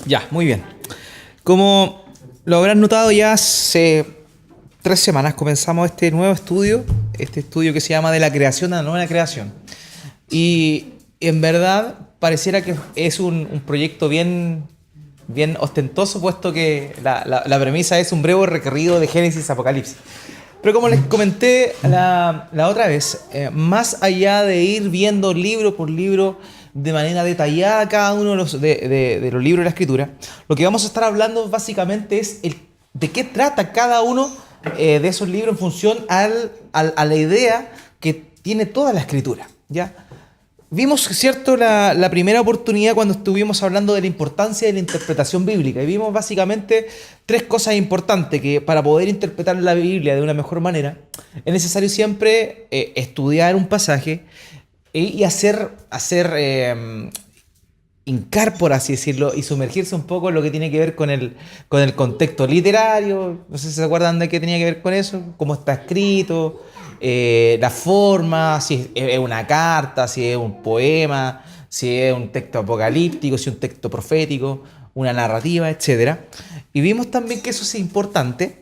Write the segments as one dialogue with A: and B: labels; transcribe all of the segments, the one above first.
A: Ya, muy bien. Como lo habrán notado, ya hace 3 semanas comenzamos este nuevo estudio, este estudio que se llama De la creación a la nueva creación. Y en verdad pareciera que es un proyecto bien ostentoso, puesto que la premisa es un breve recorrido de Génesis a Apocalipsis. Pero como les comenté la otra vez, más allá de ir viendo libro por libro de manera detallada cada uno de los libros de la Escritura, lo que vamos a estar hablando básicamente es de qué trata cada uno de esos libros en función a la idea que tiene toda la Escritura, ¿ya? Vimos, ¿cierto?, la primera oportunidad cuando estuvimos hablando de la importancia de la interpretación bíblica. Y vimos básicamente tres cosas importantes: que para poder interpretar la Biblia de una mejor manera, es necesario siempre estudiar un pasaje y hincar, por así decirlo, y sumergirse un poco en lo que tiene que ver con el contexto literario. No sé si se acuerdan de qué tenía que ver con eso, cómo está escrito, la forma, si es una carta, si es un poema, si es un texto apocalíptico, si es un texto profético, una narrativa, etcétera. Y vimos también que eso es importante,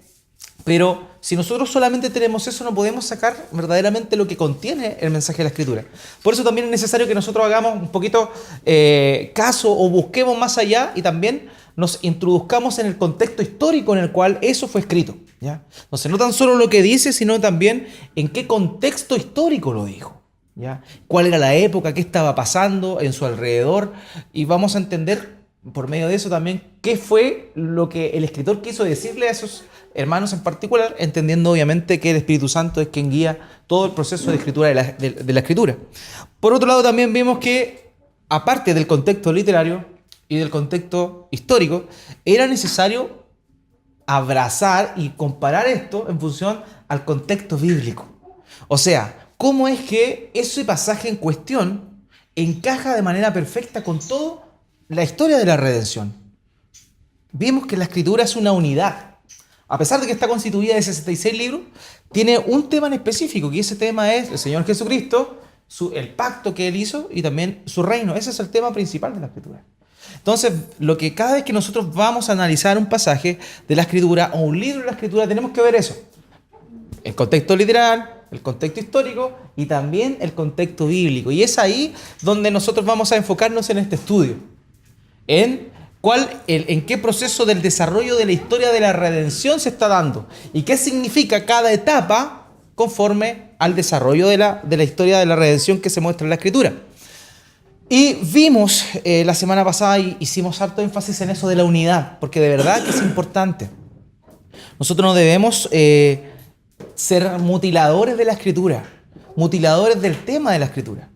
A: pero si nosotros solamente tenemos eso, no podemos sacar verdaderamente lo que contiene el mensaje de la Escritura. Por eso también es necesario que nosotros hagamos un poquito caso o busquemos más allá y también nos introduzcamos en el contexto histórico en el cual eso fue escrito, ¿ya? Entonces, no tan solo lo que dice, sino también en qué contexto histórico lo dijo, ¿ya? Cuál era la época, qué estaba pasando en su alrededor, y vamos a entender por medio de eso también qué fue lo que el escritor quiso decirle a esos hermanos en particular, entendiendo obviamente que el Espíritu Santo es quien guía todo el proceso de escritura de la Escritura. Por otro lado, también vimos que, aparte del contexto literario y del contexto histórico, era necesario abrazar y comparar esto en función al contexto bíblico. O sea, cómo es que ese pasaje en cuestión encaja de manera perfecta con toda la historia de la redención. Vimos que la Escritura es una unidad. A pesar de que está constituida de 66 libros, tiene un tema en específico, y ese tema es el Señor Jesucristo, el pacto que Él hizo y también su reino. Ese es el tema principal de la Escritura. Entonces, cada vez que nosotros vamos a analizar un pasaje de la Escritura o un libro de la Escritura, tenemos que ver eso: el contexto literal, el contexto histórico y también el contexto bíblico. Y es ahí donde nosotros vamos a enfocarnos en este estudio, en qué proceso del desarrollo de la historia de la redención se está dando y qué significa cada etapa conforme al desarrollo de la historia de la redención que se muestra en la Escritura. Y vimos la semana pasada, y hicimos harto énfasis en eso de la unidad, porque de verdad que es importante. Nosotros no debemos ser mutiladores de la Escritura, mutiladores del tema de la Escritura.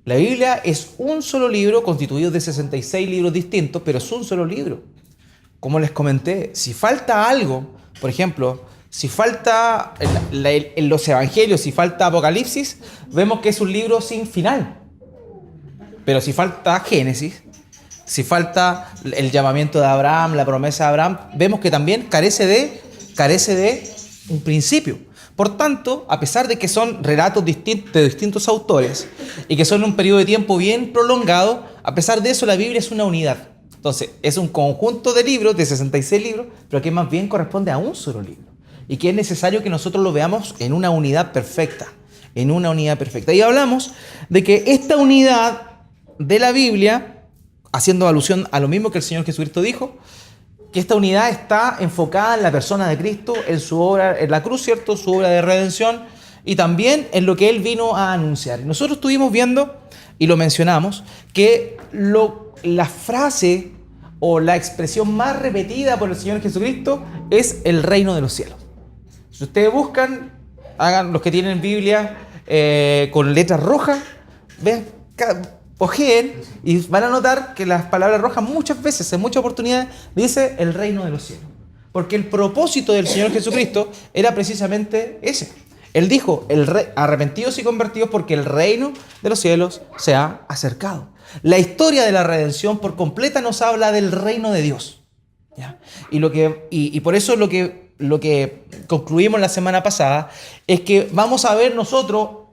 A: La Biblia es un solo libro constituido de 66 libros distintos, pero es un solo libro. Como les comenté, si falta algo, por ejemplo, si falta en los evangelios, si falta Apocalipsis, vemos que es un libro sin final. Pero si falta Génesis, si falta el llamamiento de Abraham, la promesa de Abraham, vemos que también carece de un principio. Por tanto, a pesar de que son relatos de distintos autores y que son un periodo de tiempo bien prolongado, a pesar de eso la Biblia es una unidad. Entonces, es un conjunto de libros, de 66 libros, pero que más bien corresponde a un solo libro. Y que es necesario que nosotros lo veamos en una unidad perfecta. Y hablamos de que esta unidad de la Biblia, haciendo alusión a lo mismo que el Señor Jesucristo dijo, que esta unidad está enfocada en la persona de Cristo, en su obra, en la cruz, ¿cierto?, su obra de redención, y también en lo que Él vino a anunciar. Nosotros estuvimos viendo, y lo mencionamos, que la frase o la expresión más repetida por el Señor Jesucristo es el reino de los cielos. Si ustedes buscan, hagan los que tienen Biblia con letras rojas, vean, ojeen y van a notar que las palabras rojas muchas veces, en muchas oportunidades, dice el reino de los cielos. Porque el propósito del Señor Jesucristo era precisamente ese. Él dijo, arrepentidos y convertidos porque el reino de los cielos se ha acercado. La historia de la redención por completa nos habla del reino de Dios, ¿ya? Y por eso lo que concluimos la semana pasada es que vamos a ver nosotros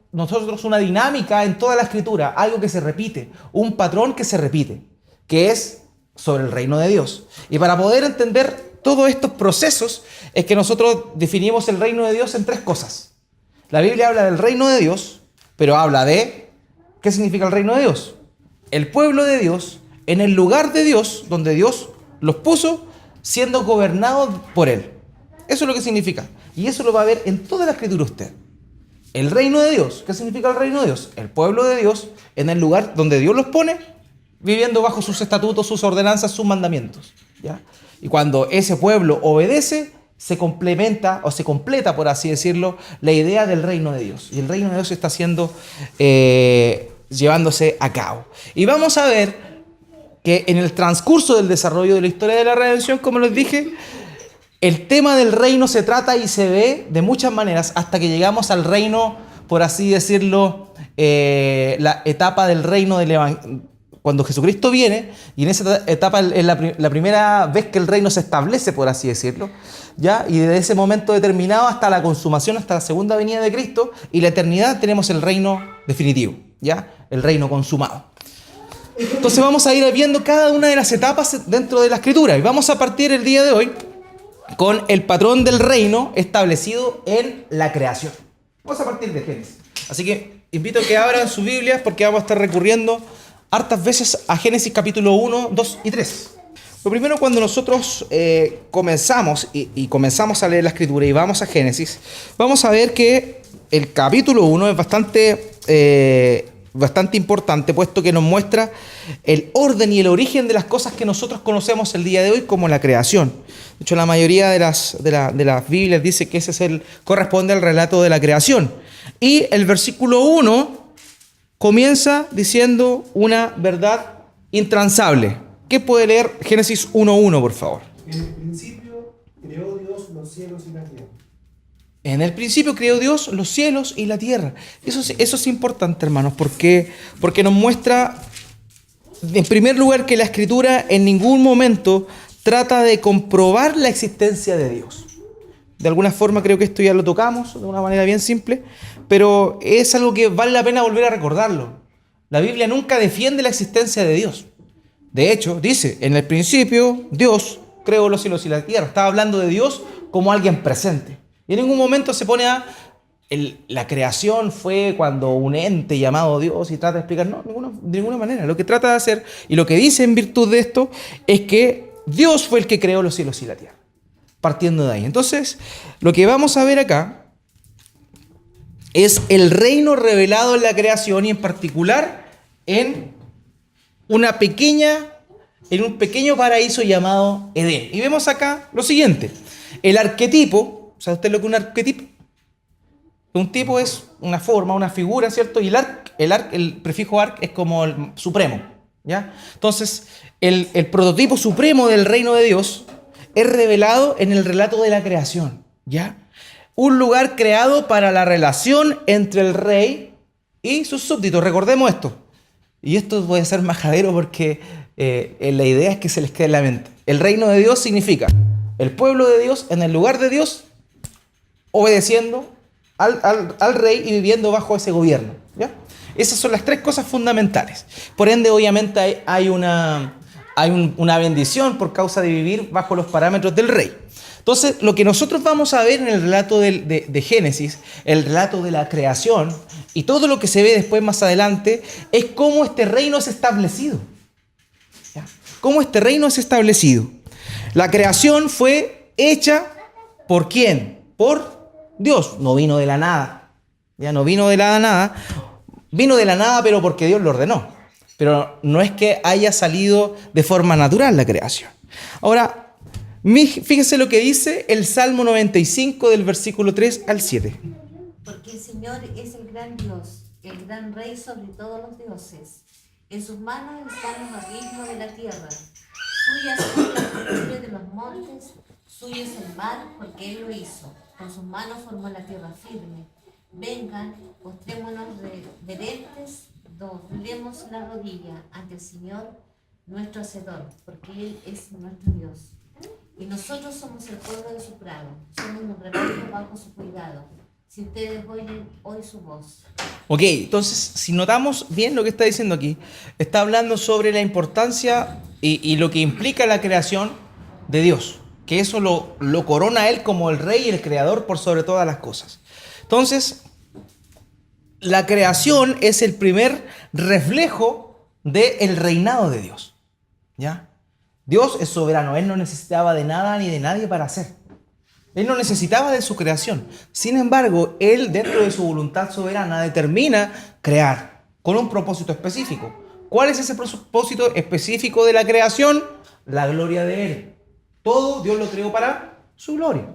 A: una dinámica en toda la Escritura, algo que se repite, un patrón que se repite, que es sobre el reino de Dios. Y para poder entender todos estos procesos es que nosotros definimos el reino de Dios en tres cosas. La Biblia habla del reino de Dios, pero habla de ¿qué significa el reino de Dios? El pueblo de Dios en el lugar de Dios, donde Dios los puso, siendo gobernados por Él. Eso es lo que significa. Y eso lo va a ver en toda la escritura usted. El reino de Dios. ¿Qué significa el reino de Dios? El pueblo de Dios en el lugar donde Dios los pone, viviendo bajo sus estatutos, sus ordenanzas, sus mandamientos. ¿Ya? Y cuando ese pueblo obedece, se complementa o se completa, por así decirlo, la idea del reino de Dios. Y el reino de Dios está siendo llevándose a cabo. Y vamos a ver que en el transcurso del desarrollo de la historia de la redención, como les dije, el tema del reino se trata y se ve de muchas maneras hasta que llegamos al reino, por así decirlo, la etapa del reino del evangelio. Cuando Jesucristo viene, y en esa etapa es la primera vez que el reino se establece, por así decirlo, ¿ya? Y desde ese momento determinado hasta la consumación, hasta la segunda venida de Cristo, y la eternidad tenemos el reino definitivo, ¿ya? El reino consumado. Entonces vamos a ir viendo cada una de las etapas dentro de la Escritura, y vamos a partir el día de hoy con el patrón del reino establecido en la creación. Vamos a partir de Génesis. Así que invito a que abran sus Biblias porque vamos a estar recurriendo hartas veces a Génesis capítulo 1, 2 y 3. Lo primero, cuando nosotros comenzamos y comenzamos a leer la Escritura y vamos a Génesis, vamos a ver que el capítulo 1 es bastante importante, puesto que nos muestra el orden y el origen de las cosas que nosotros conocemos el día de hoy como la creación. De hecho, la mayoría de las Biblias dice que ese corresponde al relato de la creación. Y el versículo 1 comienza diciendo una verdad intransable. ¿Qué puede leer Génesis 1.1, por favor?
B: En el principio creó Dios los cielos y la tierra.
A: En el principio creó Dios los cielos y la tierra. Eso es importante, hermanos, porque nos muestra, en primer lugar, que la Escritura en ningún momento trata de comprobar la existencia de Dios. De alguna forma creo que esto ya lo tocamos, de una manera bien simple, pero es algo que vale la pena volver a recordarlo. La Biblia nunca defiende la existencia de Dios. De hecho, dice, en el principio Dios creó los cielos y la tierra. Estaba hablando de Dios como alguien presente. Y en ningún momento se pone la creación fue cuando un ente llamado Dios y trata de explicar. No, de ninguna manera. Lo que trata de hacer y lo que dice en virtud de esto es que Dios fue el que creó los cielos y la tierra. Partiendo de ahí. Entonces, lo que vamos a ver acá es el reino revelado en la creación y en particular en un pequeño paraíso llamado Edén. Y vemos acá lo siguiente. El arquetipo, ¿sabe usted lo que es un arquetipo? Un tipo es una forma, una figura, ¿cierto? Y el prefijo arc es como el supremo, ¿ya? Entonces, el prototipo supremo del reino de Dios es revelado en el relato de la creación, ¿ya? Un lugar creado para la relación entre el rey y sus súbditos. Recordemos esto. Y esto puede ser majadero porque la idea es que se les quede en la mente. El reino de Dios significa el pueblo de Dios en el lugar de Dios, obedeciendo al rey y viviendo bajo ese gobierno, ¿ya? Esas son las tres cosas fundamentales. Por ende, obviamente, hay una bendición por causa de vivir bajo los parámetros del rey. Entonces, lo que nosotros vamos a ver en el relato de Génesis, el relato de la creación y todo lo que se ve después más adelante, es cómo este reino es establecido. ¿Ya? Cómo este reino es establecido. La creación fue hecha ¿por quién? Por Dios. No vino de la nada. Ya no vino de la nada. Vino de la nada, pero porque Dios lo ordenó. Pero no es que haya salido de forma natural la creación. Ahora, fíjese lo que dice el Salmo 95 del versículo 3 al 7.
C: Porque el Señor es el gran Dios, el gran Rey sobre todos los dioses. En sus manos están los abismos de la tierra. Suyas son las cumbres de los montes, suyo es el mar, porque Él lo hizo. Con sus manos formó la tierra firme. Vengan, postrémonos reverentes, doblemos la rodilla ante el Señor, nuestro Hacedor, porque Él es nuestro Dios. Y nosotros somos el pueblo de su prado, somos un rebaño bajo su cuidado. si ustedes oyen hoy su voz.
A: Ok, entonces, si notamos bien lo que está diciendo aquí, está hablando sobre la importancia y lo que implica la creación de Dios, que eso lo corona a Él como el Rey y el Creador por sobre todas las cosas. Entonces, la creación es el primer reflejo del reinado de Dios, ¿ya? Dios es soberano, Él no necesitaba de nada ni de nadie para hacer. Él no necesitaba de su creación. Sin embargo, Él, dentro de su voluntad soberana, determina crear con un propósito específico. ¿Cuál es ese propósito específico de la creación? La gloria de Él. Todo Dios lo creó para su gloria.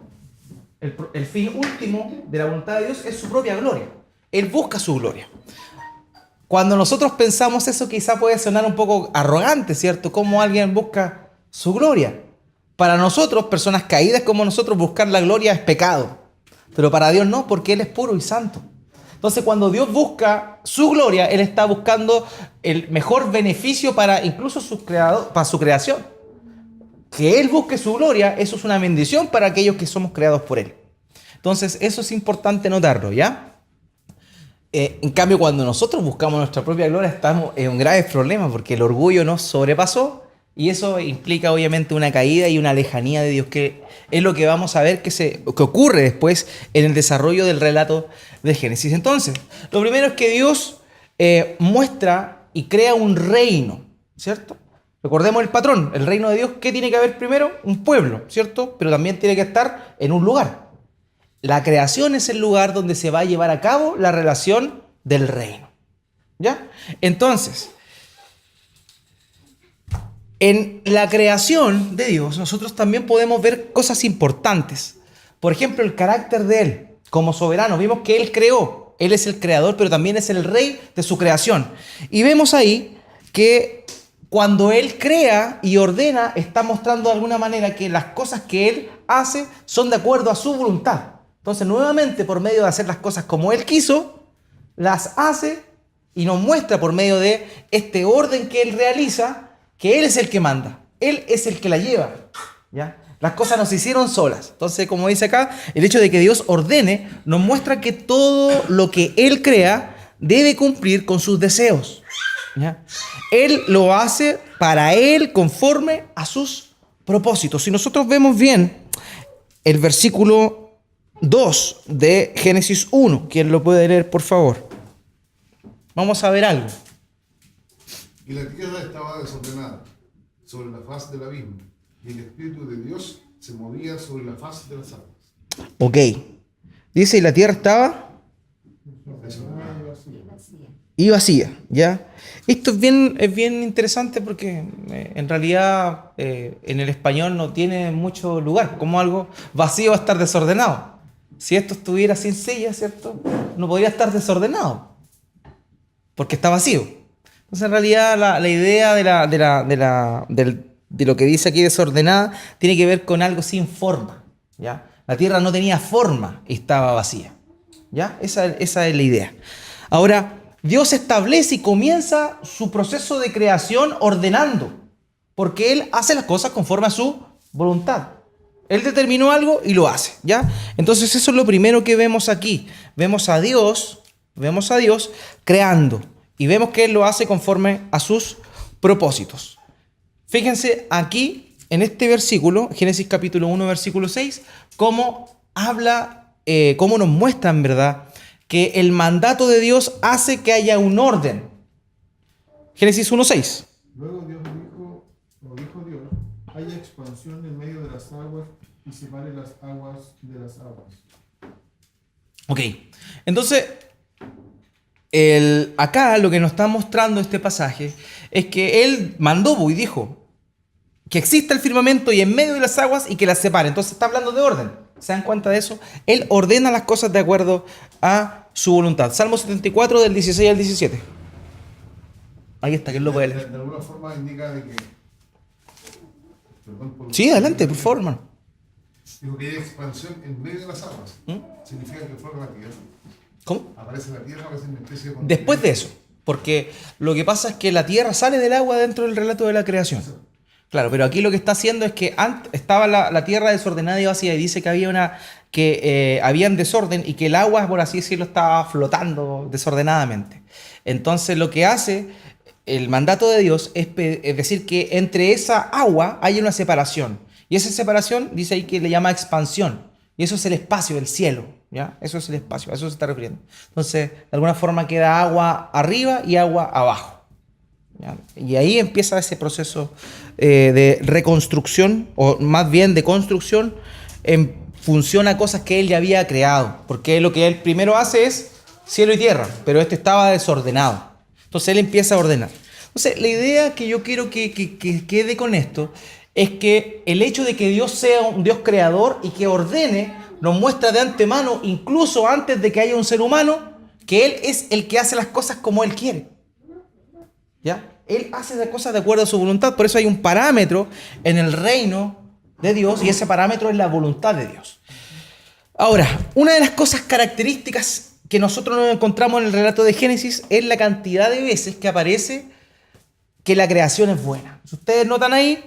A: El fin último de la voluntad de Dios es su propia gloria. Él busca su gloria. Cuando nosotros pensamos eso, quizá puede sonar un poco arrogante, ¿cierto? ¿Cómo alguien busca su gloria? Para nosotros, personas caídas como nosotros, buscar la gloria es pecado. Pero para Dios no, porque Él es puro y santo. Entonces, cuando Dios busca su gloria, Él está buscando el mejor beneficio para incluso para su creación. Que Él busque su gloria, eso es una bendición para aquellos que somos creados por Él. Entonces, eso es importante notarlo, ¿ya? En cambio, cuando nosotros buscamos nuestra propia gloria, estamos en un grave problema porque el orgullo nos sobrepasó. Y eso implica obviamente una caída y una lejanía de Dios, que es lo que vamos a ver que ocurre después en el desarrollo del relato de Génesis. Entonces, lo primero es que Dios muestra y crea un reino, ¿cierto? Recordemos el patrón, el reino de Dios, ¿qué tiene que haber primero? Un pueblo, ¿cierto? Pero también tiene que estar en un lugar. La creación es el lugar donde se va a llevar a cabo la relación del reino, ¿ya? Entonces, en la creación de Dios, nosotros también podemos ver cosas importantes. Por ejemplo, el carácter de Él como soberano. Vimos que Él creó. Él es el creador, pero también es el rey de su creación. Y vemos ahí que cuando Él crea y ordena, está mostrando de alguna manera que las cosas que Él hace son de acuerdo a su voluntad. Entonces, nuevamente, por medio de hacer las cosas como Él quiso, las hace y nos muestra por medio de este orden que Él realiza, que Él es el que manda, Él es el que la lleva, ¿ya? Las cosas no se hicieron solas. Entonces, como dice acá, el hecho de que Dios ordene nos muestra que todo lo que Él crea debe cumplir con sus deseos, ¿ya? Él lo hace para Él conforme a sus propósitos. Si nosotros vemos bien el versículo 2 de Génesis 1, ¿quién lo puede leer, por favor? Vamos a ver algo.
D: Y la tierra estaba desordenada sobre la faz del abismo, y el Espíritu de Dios se movía sobre la faz de las aguas.
A: Ok. Dice, y la tierra estaba y vacía, ¿ya? Esto es bien interesante porque en realidad en el español no tiene mucho lugar. Como algo vacío va a estar desordenado. Si esto estuviera sin silla, ¿cierto? No podría estar desordenado porque está vacío. Entonces, en realidad, la idea de lo que dice aquí desordenada tiene que ver con algo sin forma, ¿ya? La tierra no tenía forma y estaba vacía, ¿ya? Esa es la idea. Ahora, Dios establece y comienza su proceso de creación ordenando, porque Él hace las cosas conforme a su voluntad. Él determinó algo y lo hace, ¿ya? Entonces, eso es lo primero que vemos aquí. Vemos a Dios creando. Y vemos que Él lo hace conforme a sus propósitos. Fíjense aquí, en este versículo, Génesis capítulo 1, versículo 6, cómo habla, cómo nos muestra en verdad que el mandato de Dios hace que haya un orden. Génesis 1, 6.
B: Luego Dios dijo Dios, haya expansión en medio de las aguas y separe las aguas de las aguas.
A: Ok, entonces, acá lo que nos está mostrando este pasaje es que Él mandó y dijo que exista el firmamento y en medio de las aguas y que las separe. Entonces está hablando de orden. ¿Se dan cuenta de eso? Él ordena las cosas de acuerdo a su voluntad. Salmo 74 del 16 al 17. Ahí está, ¿quién lo puede leer?
D: De alguna forma indica de que...
A: Sí, adelante, por favor, hermano.
D: Dijo que hay expansión en medio de las aguas. Significa que fuera la tierra.
A: ¿Cómo?
D: Aparece la tierra, aparece una especie de...
A: Después de eso, porque lo que pasa es que la tierra sale del agua dentro del relato de la creación. Claro, pero aquí lo que está haciendo es que antes estaba la tierra desordenada y vacía, y dice que habían desorden y que el agua, por así decirlo, estaba flotando desordenadamente. Entonces lo que hace el mandato de Dios es decir que entre esa agua hay una separación. Y esa separación dice ahí que le llama expansión. Y eso es el espacio, el cielo. ¿Ya? Eso es el espacio, a eso se está refiriendo. Entonces, de alguna forma queda agua arriba y agua abajo. ¿Ya? Y ahí empieza ese proceso de reconstrucción, o más bien de construcción, en función a cosas que él ya había creado. Porque lo que él primero hace es cielo y tierra, pero este estaba desordenado. Entonces él empieza a ordenar. Entonces, la idea que yo quiero que quede con esto es que el hecho de que Dios sea un Dios creador y que ordene, nos muestra de antemano, incluso antes de que haya un ser humano, que Él es el que hace las cosas como Él quiere. ¿Ya? Él hace las cosas de acuerdo a su voluntad. Por eso hay un parámetro en el reino de Dios, y ese parámetro es la voluntad de Dios. Ahora, una de las cosas características que nosotros nos encontramos en el relato de Génesis es la cantidad de veces que aparece que la creación es buena. Si ustedes notan ahí,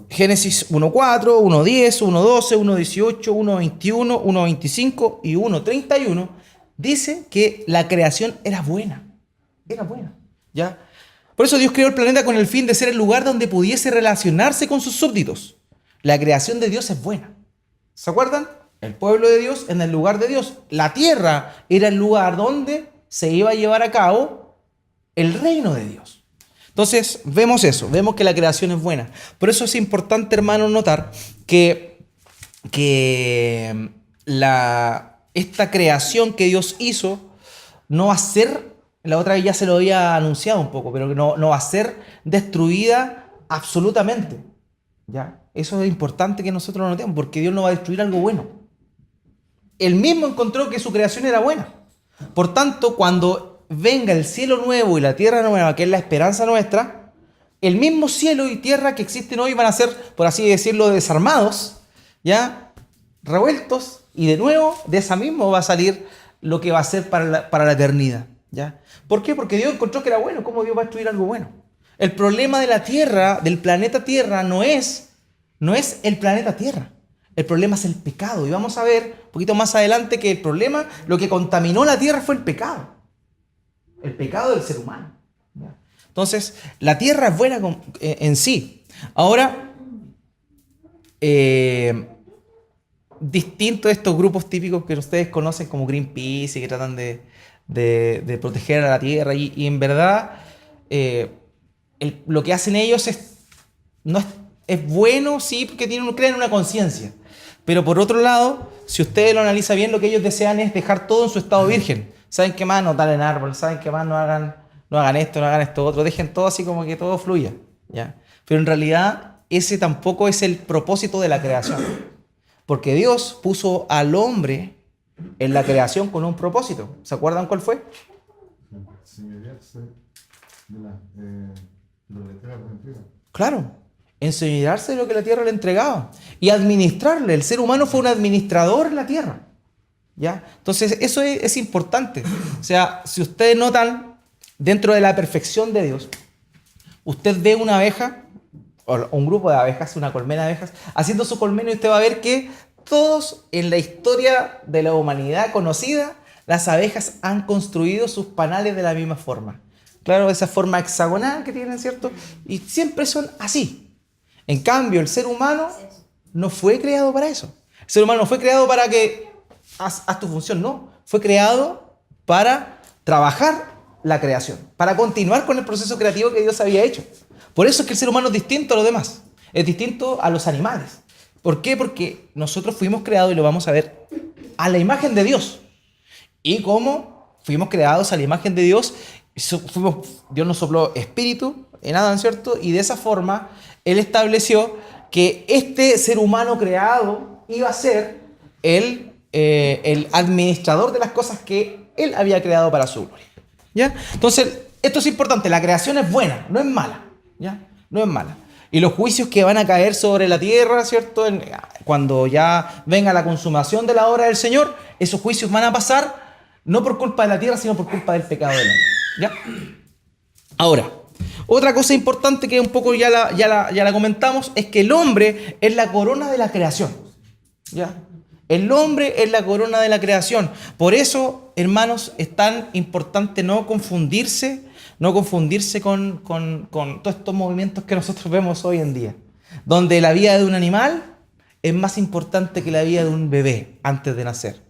A: Génesis 1.4, 1.10, 1.12, 1.18, 1.21, 1.25 y 1.31 dice que la creación era buena. Era buena. ¿Ya? Por eso Dios creó el planeta con el fin de ser el lugar donde pudiese relacionarse con sus súbditos. La creación de Dios es buena. ¿Se acuerdan? El pueblo de Dios en el lugar de Dios. La tierra era el lugar donde se iba a llevar a cabo el reino de Dios. Entonces, vemos eso, vemos que la creación es buena. Por eso es importante, hermanos, notar que esta creación que Dios hizo no va a ser, la otra vez ya se lo había anunciado un poco, pero no va a ser destruida absolutamente. ¿Ya? Eso es importante que nosotros lo notemos, porque Dios no va a destruir algo bueno. Él mismo encontró que su creación era buena. Por tanto, cuando venga el cielo nuevo y la tierra nueva, que es la esperanza nuestra, el mismo cielo y tierra que existen hoy van a ser, por así decirlo, desarmados, ya revueltos, y de nuevo de esa misma va a salir lo que va a ser para la eternidad. ¿Ya? ¿Por qué? Porque Dios encontró que era bueno. ¿Cómo Dios va a destruir algo bueno? El problema de la tierra, del planeta Tierra, no es el planeta Tierra. El problema es el pecado. Y vamos a ver un poquito más adelante que el problema, lo que contaminó la tierra fue el pecado. El pecado del ser humano. ¿Ya? Entonces, la tierra es buena en sí. Ahora, distinto de estos grupos típicos que ustedes conocen como Greenpeace y que tratan de proteger a la tierra, y en verdad lo que hacen ellos es bueno, sí, porque crean una conciencia. Pero por otro lado, si usted lo analiza bien, lo que ellos desean es dejar todo en su estado virgen. ¿Saben qué más? No talen árboles. ¿Saben qué más? No hagan esto otro. Dejen todo así como que todo fluya. ¿Ya? Pero en realidad ese tampoco es el propósito de la creación. Porque Dios puso al hombre en la creación con un propósito. ¿Se acuerdan cuál fue?
D: Señorearse de lo que la tierra le entrega.
A: Claro, enseñarse de lo que la tierra le entregaba y administrarle. El ser humano fue un administrador en la tierra. ¿Ya? Entonces eso es importante. O sea, si ustedes notan, dentro de la perfección de Dios, usted ve una abeja, o un grupo de abejas, una colmena de abejas, haciendo su colmena, y usted va a ver que todos en la historia de la humanidad conocida, las abejas han construido sus panales de la misma forma. Claro, esa forma hexagonal que tienen, ¿cierto? Y siempre son así. En cambio, el ser humano no fue creado para eso. El ser humano no fue creado para que haz tu función, no. Fue creado para trabajar la creación, para continuar con el proceso creativo que Dios había hecho. Por eso es que el ser humano es distinto a los demás, es distinto a los animales. ¿Por qué? Porque nosotros fuimos creados, y lo vamos a ver, a la imagen de Dios. Y como fuimos creados a la imagen de Dios, Dios nos sopló espíritu en Adán, ¿cierto? Y de esa forma Él estableció que este ser humano creado iba a ser el administrador de las cosas que Él había creado para su gloria. ¿Ya? Entonces, esto es importante. La creación es buena, no es mala. ¿Ya? No es mala. Y los juicios que van a caer sobre la tierra, ¿cierto? Cuando ya venga la consumación de la obra del Señor, esos juicios van a pasar no por culpa de la tierra, sino por culpa del pecado del hombre. ¿Ya? Ahora, Otra cosa importante que un poco ya la comentamos es que el hombre es la corona de la creación. ¿Ya? El hombre es la corona de la creación. Por eso, hermanos, es tan importante no confundirse con todos estos movimientos que nosotros vemos hoy en día, donde la vida de un animal es más importante que la vida de un bebé antes de nacer.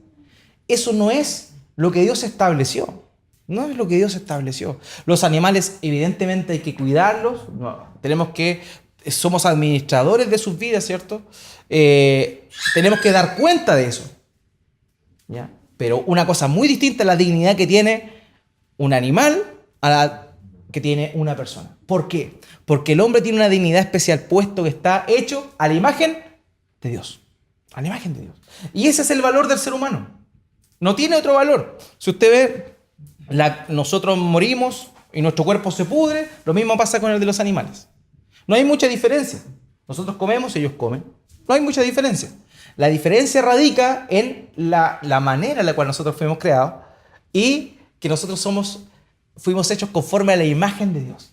A: Eso no es lo que Dios estableció. No es lo que Dios estableció. Los animales, evidentemente, hay que cuidarlos. Somos administradores de sus vidas, ¿cierto? Tenemos que dar cuenta de eso. ¿Ya? Pero una cosa muy distinta es la dignidad que tiene un animal a la que tiene una persona. ¿Por qué? Porque el hombre tiene una dignidad especial, puesto que está hecho a la imagen de Dios. A la imagen de Dios. Y ese es el valor del ser humano. No tiene otro valor. Si usted ve, nosotros morimos y nuestro cuerpo se pudre, lo mismo pasa con el de los animales. No hay mucha diferencia. Nosotros comemos, ellos comen. No hay mucha diferencia. La diferencia radica en la manera en la cual nosotros fuimos creados y que nosotros fuimos hechos conforme a la imagen de Dios.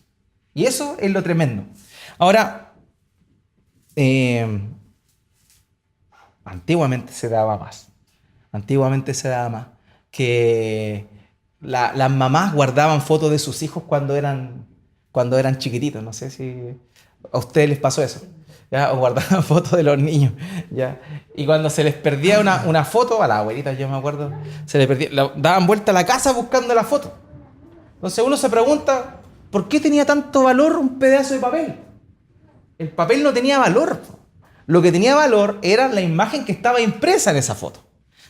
A: Y eso es lo tremendo. Ahora, antiguamente se daba más. Que las mamás guardaban fotos de sus hijos cuando eran chiquititos. No sé si a ustedes les pasó eso. ¿Ya? O guardaban fotos de los niños. ¿Ya? Y cuando se les perdía una foto, a la abuelita yo me acuerdo, daban vuelta a la casa buscando la foto. Entonces uno se pregunta, ¿por qué tenía tanto valor un pedazo de papel? El papel no tenía valor. Lo que tenía valor era la imagen que estaba impresa en esa foto.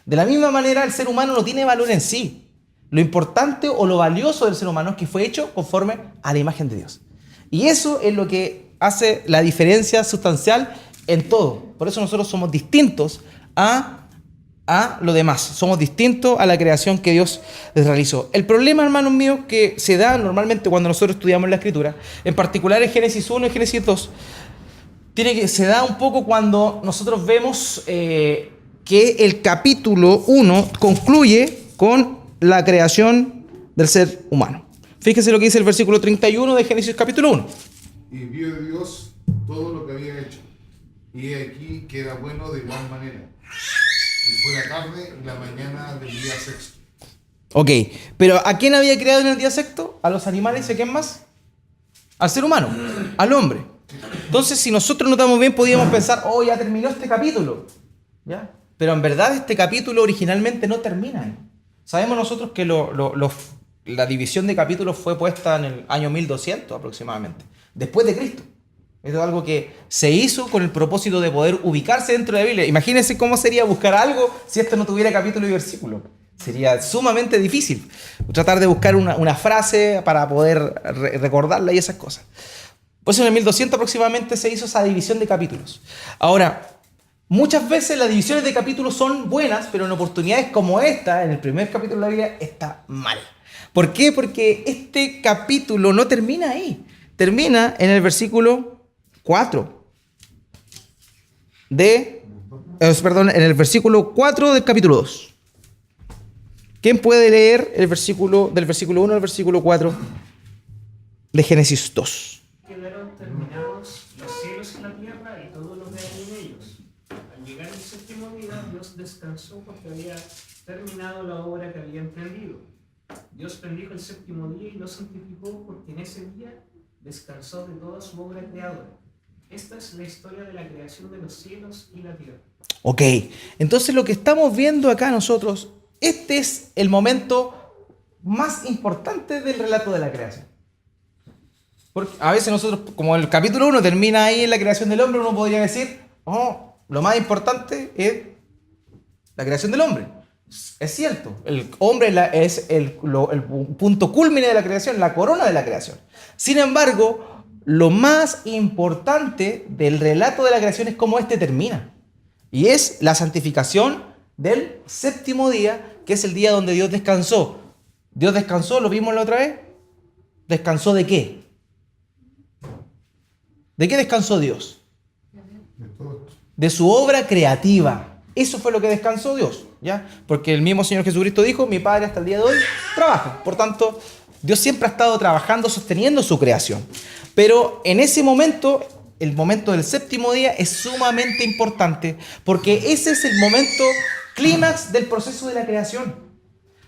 A: De la misma manera, el ser humano no tiene valor en sí. Lo importante o lo valioso del ser humano es que fue hecho conforme a la imagen de Dios. Y eso es lo que hace la diferencia sustancial en todo. Por eso nosotros somos distintos a lo demás. Somos distintos a la creación que Dios les realizó. El problema, hermanos míos, que se da normalmente cuando nosotros estudiamos la Escritura, en particular en Génesis 1 y Génesis 2, se da un poco cuando nosotros vemos que el capítulo 1 concluye con la creación del ser humano. Fíjese lo que dice el versículo 31 de Génesis capítulo 1.
D: Y vio Dios todo lo que había hecho, y he aquí que era bueno de gran manera. Y fue la tarde y la mañana del día sexto.
A: Ok, pero ¿a quién había creado en el día sexto? ¿A los animales y a quién más? Al ser humano, al hombre. Entonces, si nosotros no estamos bien, podríamos pensar, oh, ya terminó este capítulo. ¿Ya? Pero en verdad este capítulo originalmente no termina ahí. Sabemos nosotros que la división de capítulos fue puesta en el año 1200 aproximadamente, después de Cristo. Esto es algo que se hizo con el propósito de poder ubicarse dentro de la Biblia. Imagínense cómo sería buscar algo si esto no tuviera capítulo y versículo. Sería sumamente difícil tratar de buscar una frase para poder recordarla y esas cosas. Pues en el 1200 aproximadamente se hizo esa división de capítulos. Ahora, muchas veces las divisiones de capítulos son buenas, pero en oportunidades como esta, en el primer capítulo de la Biblia, está mal. ¿Por qué? Porque este capítulo no termina ahí. Termina en el versículo 4 en el versículo 4 del capítulo 2. ¿Quién puede leer el versículo del versículo 1 al versículo 4 de Génesis 2?
E: Quedaron terminados los cielos y la tierra y todo lo que hay en ellos. Al llegar el séptimo día, Dios descansó porque había terminado la obra que había emprendido. Dios bendijo el séptimo día y lo santificó porque en ese día descansó de toda su obra creadora. Esta es la historia de la creación de los cielos y la tierra.
A: Ok, entonces lo que estamos viendo acá nosotros, este es el momento más importante del relato de la creación. Porque a veces nosotros, como el capítulo 1 termina ahí en la creación del hombre, uno podría decir, oh, lo más importante es la creación del hombre. Es cierto, el hombre es el punto cúlmine de la creación, la corona de la creación. Sin embargo, lo más importante del relato de la creación es cómo este termina. Y es la santificación del séptimo día, que es el día donde Dios descansó. Dios descansó, ¿lo vimos la otra vez? ¿Descansó de qué? ¿De qué descansó Dios? De su obra creativa. Eso fue lo que descansó Dios, ¿ya? Porque el mismo Señor Jesucristo dijo, mi Padre hasta el día de hoy trabaja. Por tanto, Dios siempre ha estado trabajando, sosteniendo su creación. Pero en ese momento, el momento del séptimo día es sumamente importante porque ese es el momento clímax del proceso de la creación.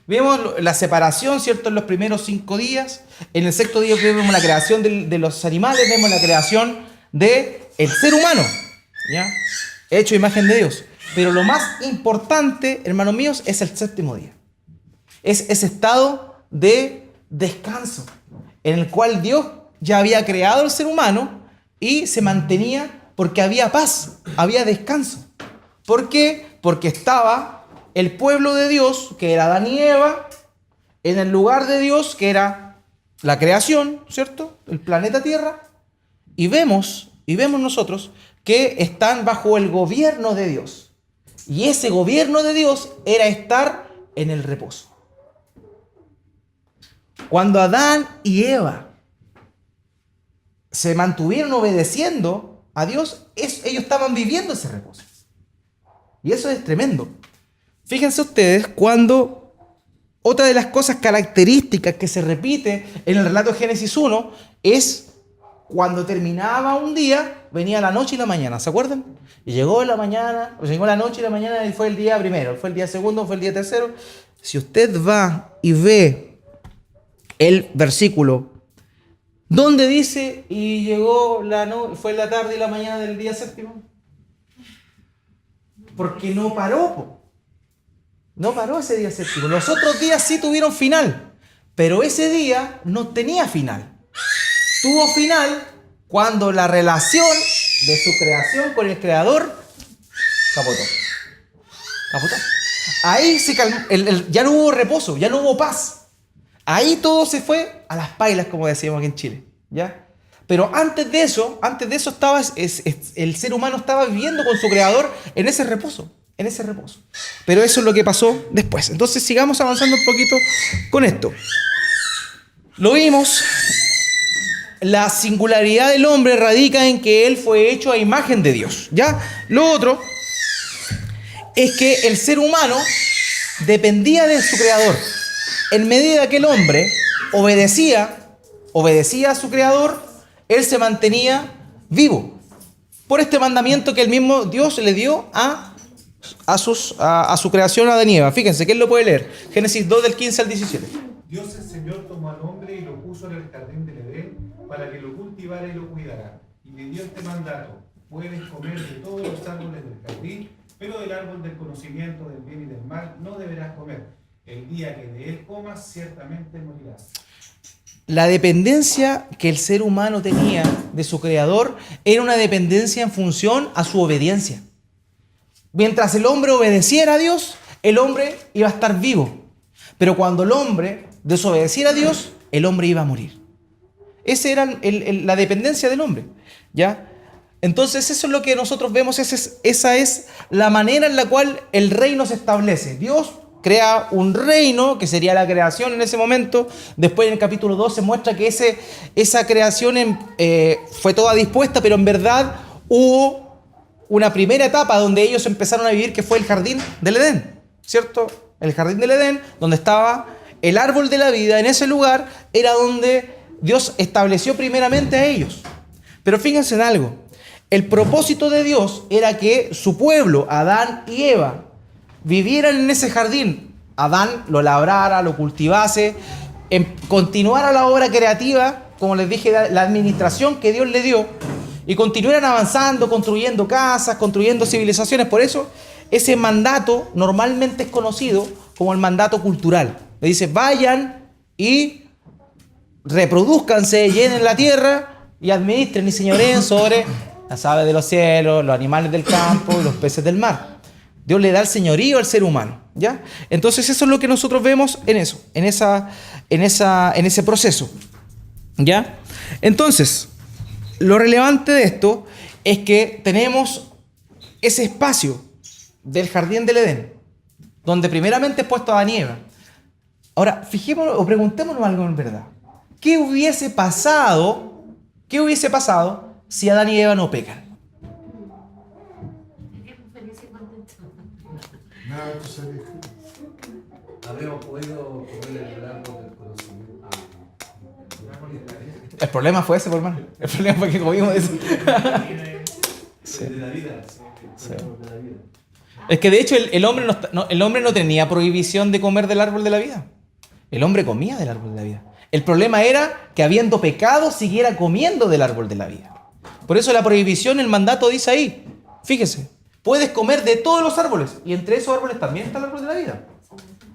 A: Vemos la separación, ¿cierto?, en los primeros 5 días. En el sexto día vemos la creación de los animales, vemos la creación del ser humano, ¿ya? Hecho a imagen de Dios. Pero lo más importante, hermanos míos, es el séptimo día. Es ese estado de descanso en el cual Dios ya había creado al ser humano y se mantenía porque había paz, había descanso. ¿Por qué? Porque estaba el pueblo de Dios, que era Adán y Eva, en el lugar de Dios, que era la creación, ¿cierto?, el planeta Tierra, y vemos nosotros que están bajo el gobierno de Dios. Y ese gobierno de Dios era estar en el reposo. Cuando Adán y Eva se mantuvieron obedeciendo a Dios, ellos estaban viviendo ese reposo. Y eso es tremendo. Fíjense ustedes cuando otra de las cosas características que se repite en el relato de Génesis 1 es cuando terminaba un día, venía la noche y la mañana, ¿se acuerdan? Y llegó la noche y la mañana y fue el día primero, fue el día segundo, fue el día tercero. Si usted va y ve el versículo donde dice y llegó fue la tarde y la mañana del día séptimo, porque no paró, po. No paró ese día séptimo. Los otros días sí tuvieron final, pero ese día no tenía final. Tuvo final cuando la relación de su creación con el Creador capotó. Ahí se calmó, ya no hubo reposo, ya no hubo paz. Ahí todo se fue a las pailas, como decíamos aquí en Chile, ¿ya? Pero antes de eso estaba, el ser humano estaba viviendo con su Creador en ese reposo. Pero eso es lo que pasó después. Entonces sigamos avanzando un poquito con esto. Lo vimos. La singularidad del hombre radica en que él fue hecho a imagen de Dios, ¿ya? Lo otro es que el ser humano dependía de su Creador. En medida que el hombre obedecía a su Creador, él se mantenía vivo. Por este mandamiento que el mismo Dios le dio a su creación, a Adán y Eva. Fíjense, ¿quién lo puede leer? Génesis 2 del 15 al 17.
F: Dios el Señor tomó al hombre y lo puso en el jardín del Edén para que lo cultivara y lo cuidara. Y le dio este mandato: puedes comer de todos los árboles del jardín, pero del árbol del conocimiento del bien y del mal no deberás comer. El día que de él comas, ciertamente morirás.
A: La dependencia que el ser humano tenía de su Creador era una dependencia en función a su obediencia. Mientras el hombre obedeciera a Dios, el hombre iba a estar vivo. Pero cuando el hombre desobedeciera a Dios, el hombre iba a morir. Esa era la dependencia del hombre, ¿ya? Entonces eso es lo que nosotros vemos, esa es la manera en la cual el reino se establece. Dios crea un reino, que sería la creación en ese momento. Después en el capítulo 2 se muestra que esa creación fue toda dispuesta, pero en verdad hubo una primera etapa donde ellos empezaron a vivir, que fue el jardín del Edén, ¿cierto? El jardín del Edén, donde estaba el árbol de la vida. En ese lugar era donde Dios estableció primeramente a ellos. Pero fíjense en algo, el propósito de Dios era que su pueblo, Adán y Eva, vivieran en ese jardín. Adán lo labrara, lo cultivase, continuara la obra creativa, como les dije, la administración que Dios le dio, y continuaran avanzando, construyendo casas, construyendo civilizaciones. Por eso ese mandato normalmente es conocido como el mandato cultural. Le dice: vayan y reproduzcanse, llenen la tierra y administren y señoreen sobre las aves de los cielos, los animales del campo y los peces del mar. Dios le da el señorío al ser humano, ¿ya? Entonces eso es lo que nosotros vemos en ese proceso, ¿ya? Entonces, lo relevante de esto es que tenemos ese espacio del jardín del Edén, donde primeramente es puesto a Adán y Eva. Ahora, fijémonos o preguntémonos algo en verdad. ¿Qué hubiese pasado si Adán y Eva no pecan?
D: Nada, tú sabes.
G: Habríamos podido comer el árbol del conocimiento.
A: El problema fue ese, por hermano. El problema fue que comimos eso.
G: De la vida.
A: Sí.
G: De la vida.
A: Es que de hecho el hombre no tenía prohibición de comer del árbol de la vida. El hombre comía del árbol de la vida. El problema era que habiendo pecado siguiera comiendo del árbol de la vida. Por eso la prohibición, el mandato dice ahí, fíjese, puedes comer de todos los árboles y entre esos árboles también está el árbol de la vida.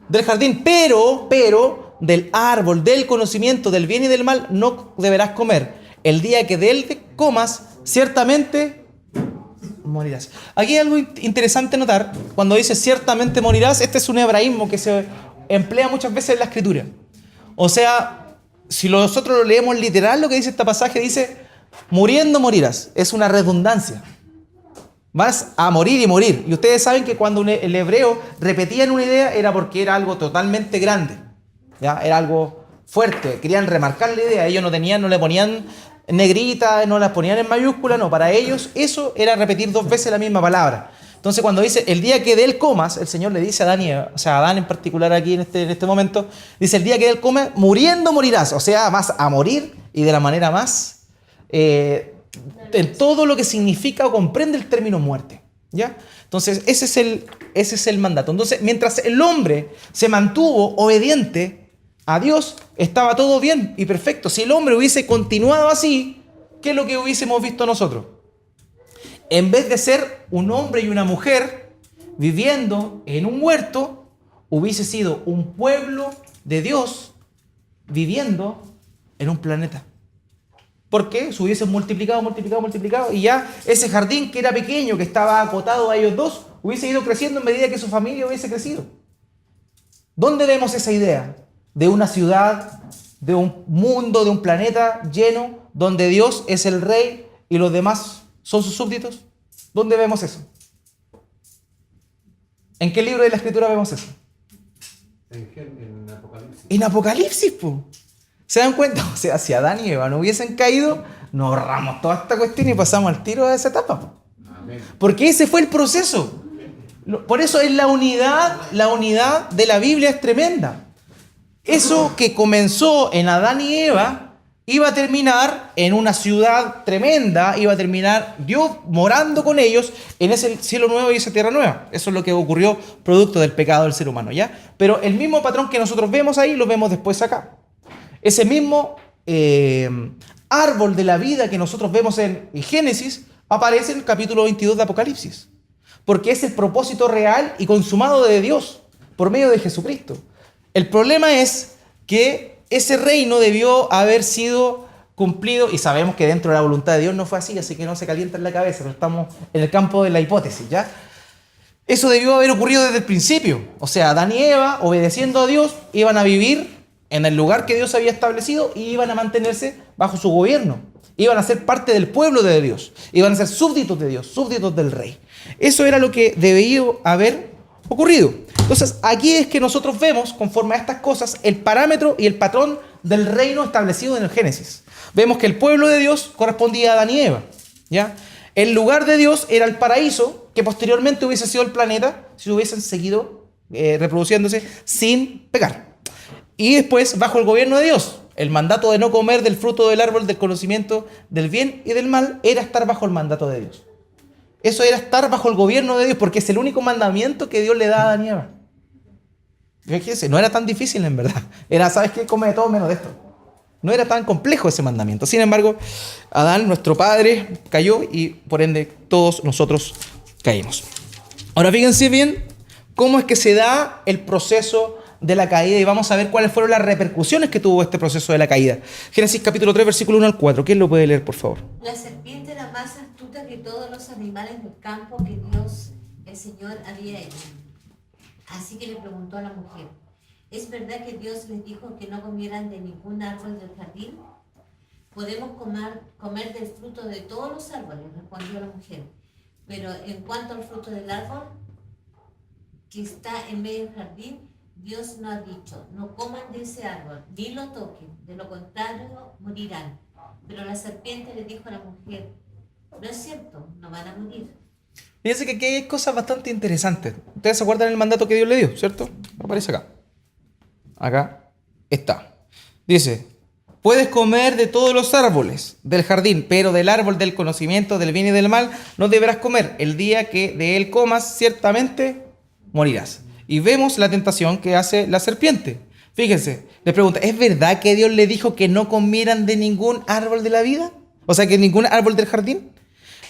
A: Del jardín, pero del árbol del conocimiento del bien y del mal no deberás comer. El día que de él te comas, ciertamente morirás. Aquí hay algo interesante notar. Cuando dice ciertamente morirás, este es un hebraísmo que se emplea muchas veces en la escritura. O sea, si nosotros lo leemos literal, lo que dice este pasaje dice, muriendo morirás. Es una redundancia. Vas a morir y morir. Y ustedes saben que cuando el hebreo repetía en una idea era porque era algo totalmente grande. ¿Ya? Era algo fuerte. Querían remarcar la idea. Ellos no le ponían negrita, no las ponían en mayúscula. No, para ellos eso era repetir 2 veces la misma palabra. Entonces cuando dice el día que de él comas, el Señor le dice a Adán, o sea, a Adán en particular aquí en este momento, dice el día que de él come, muriendo morirás. O sea, vas a morir y de la manera más... en todo lo que significa o comprende el término muerte, ¿ya? Entonces, ese es el mandato. Entonces, mientras el hombre se mantuvo obediente a Dios, estaba todo bien y perfecto. Si el hombre hubiese continuado así, ¿qué es lo que hubiésemos visto nosotros? En vez de ser un hombre y una mujer viviendo en un huerto, hubiese sido un pueblo de Dios viviendo en un planeta. Porque se hubiesen multiplicado y ya ese jardín que era pequeño, que estaba acotado a ellos dos, hubiese ido creciendo en medida que su familia hubiese crecido. ¿Dónde vemos esa idea? De una ciudad, de un mundo, de un planeta lleno, donde Dios es el rey y los demás son sus súbditos. ¿Dónde vemos eso? ¿En qué libro de la Escritura vemos eso?
G: En Apocalipsis.
A: En Apocalipsis, po. ¿Se dan cuenta? O sea, si Adán y Eva no hubiesen caído, nos ahorramos toda esta cuestión y pasamos al tiro de esa etapa.
G: Amén.
A: Porque ese fue el proceso. Por eso es la unidad de la Biblia es tremenda. Eso que comenzó en Adán y Eva iba a terminar en una ciudad tremenda, iba a terminar Dios morando con ellos en ese cielo nuevo y esa tierra nueva. Eso es lo que ocurrió producto del pecado del ser humano, ¿ya? Pero el mismo patrón que nosotros vemos ahí, lo vemos después acá. Ese mismo árbol de la vida que nosotros vemos en Génesis aparece en el capítulo 22 de Apocalipsis. Porque es el propósito real y consumado de Dios por medio de Jesucristo. El problema es que ese reino debió haber sido cumplido y sabemos que dentro de la voluntad de Dios no fue así que no se calienta en la cabeza, pero estamos en el campo de la hipótesis, ¿ya? Eso debió haber ocurrido desde el principio. O sea, Adán y Eva, obedeciendo a Dios, iban a vivir en el lugar que Dios había establecido y iban a mantenerse bajo su gobierno. Iban a ser parte del pueblo de Dios. Iban a ser súbditos de Dios, súbditos del rey. Eso era lo que debía haber ocurrido. Entonces, aquí es que nosotros vemos, conforme a estas cosas, el parámetro y el patrón del reino establecido en el Génesis. Vemos que el pueblo de Dios correspondía a Adán y Eva, ¿ya? El lugar de Dios era el paraíso, que posteriormente hubiese sido el planeta si hubiesen seguido reproduciéndose sin pecar. Y después, bajo el gobierno de Dios, el mandato de no comer del fruto del árbol del conocimiento del bien y del mal era estar bajo el mandato de Dios. Eso era estar bajo el gobierno de Dios, porque es el único mandamiento que Dios le da a Adán y Eva. Fíjense, no era tan difícil en verdad. Era, ¿sabes qué? Come de todo menos de esto. No era tan complejo ese mandamiento. Sin embargo, Adán, nuestro padre, cayó y por ende todos nosotros caímos. Ahora fíjense bien cómo es que se da el proceso de la caída y vamos a ver cuáles fueron las repercusiones que tuvo este proceso de la caída. Génesis capítulo 3, versículo 1 al 4. ¿Quién lo puede leer, por favor?
C: La serpiente era más astuta que todos los animales del campo que Dios, el Señor, había hecho. Así que le preguntó a la mujer, ¿es verdad que Dios les dijo que no comieran de ningún árbol del jardín? Podemos comer del fruto de todos los árboles, respondió la mujer. Pero en cuanto al fruto del árbol que está en medio del jardín, Dios no ha dicho, no coman de ese árbol, ni lo toquen, de lo contrario morirán. Pero la serpiente le dijo a la mujer, no es cierto, no van a morir.
A: Fíjense que aquí hay cosas bastante interesantes. Ustedes se acuerdan del mandato que Dios le dio, ¿cierto? Aparece acá. Acá está. Dice, puedes comer de todos los árboles del jardín, pero del árbol del conocimiento del bien y del mal no deberás comer. El día que de él comas, ciertamente morirás. Y vemos la tentación que hace la serpiente. Fíjense, le pregunta, ¿es verdad que Dios le dijo que no comieran de ningún árbol de la vida? O sea, que ningún árbol del jardín.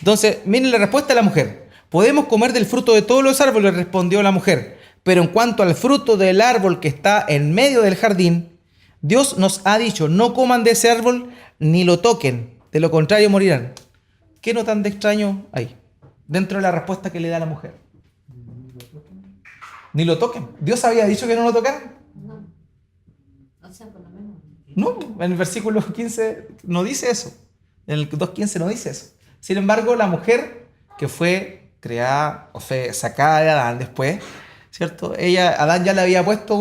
A: Entonces, miren la respuesta de la mujer. Podemos comer del fruto de todos los árboles, respondió la mujer. Pero en cuanto al fruto del árbol que está en medio del jardín, Dios nos ha dicho, no coman de ese árbol ni lo toquen, de lo contrario morirán. ¿Qué notan de extraño hay dentro de la respuesta que le da la mujer? Ni lo toquen. ¿Dios había dicho que no lo tocaran?
C: No. O sea, por lo menos.
A: No, en el versículo 15 no dice eso. En el 2.15 no dice eso. Sin embargo, la mujer que fue creada o fue sacada de Adán después, ¿cierto? Adán ya le había puesto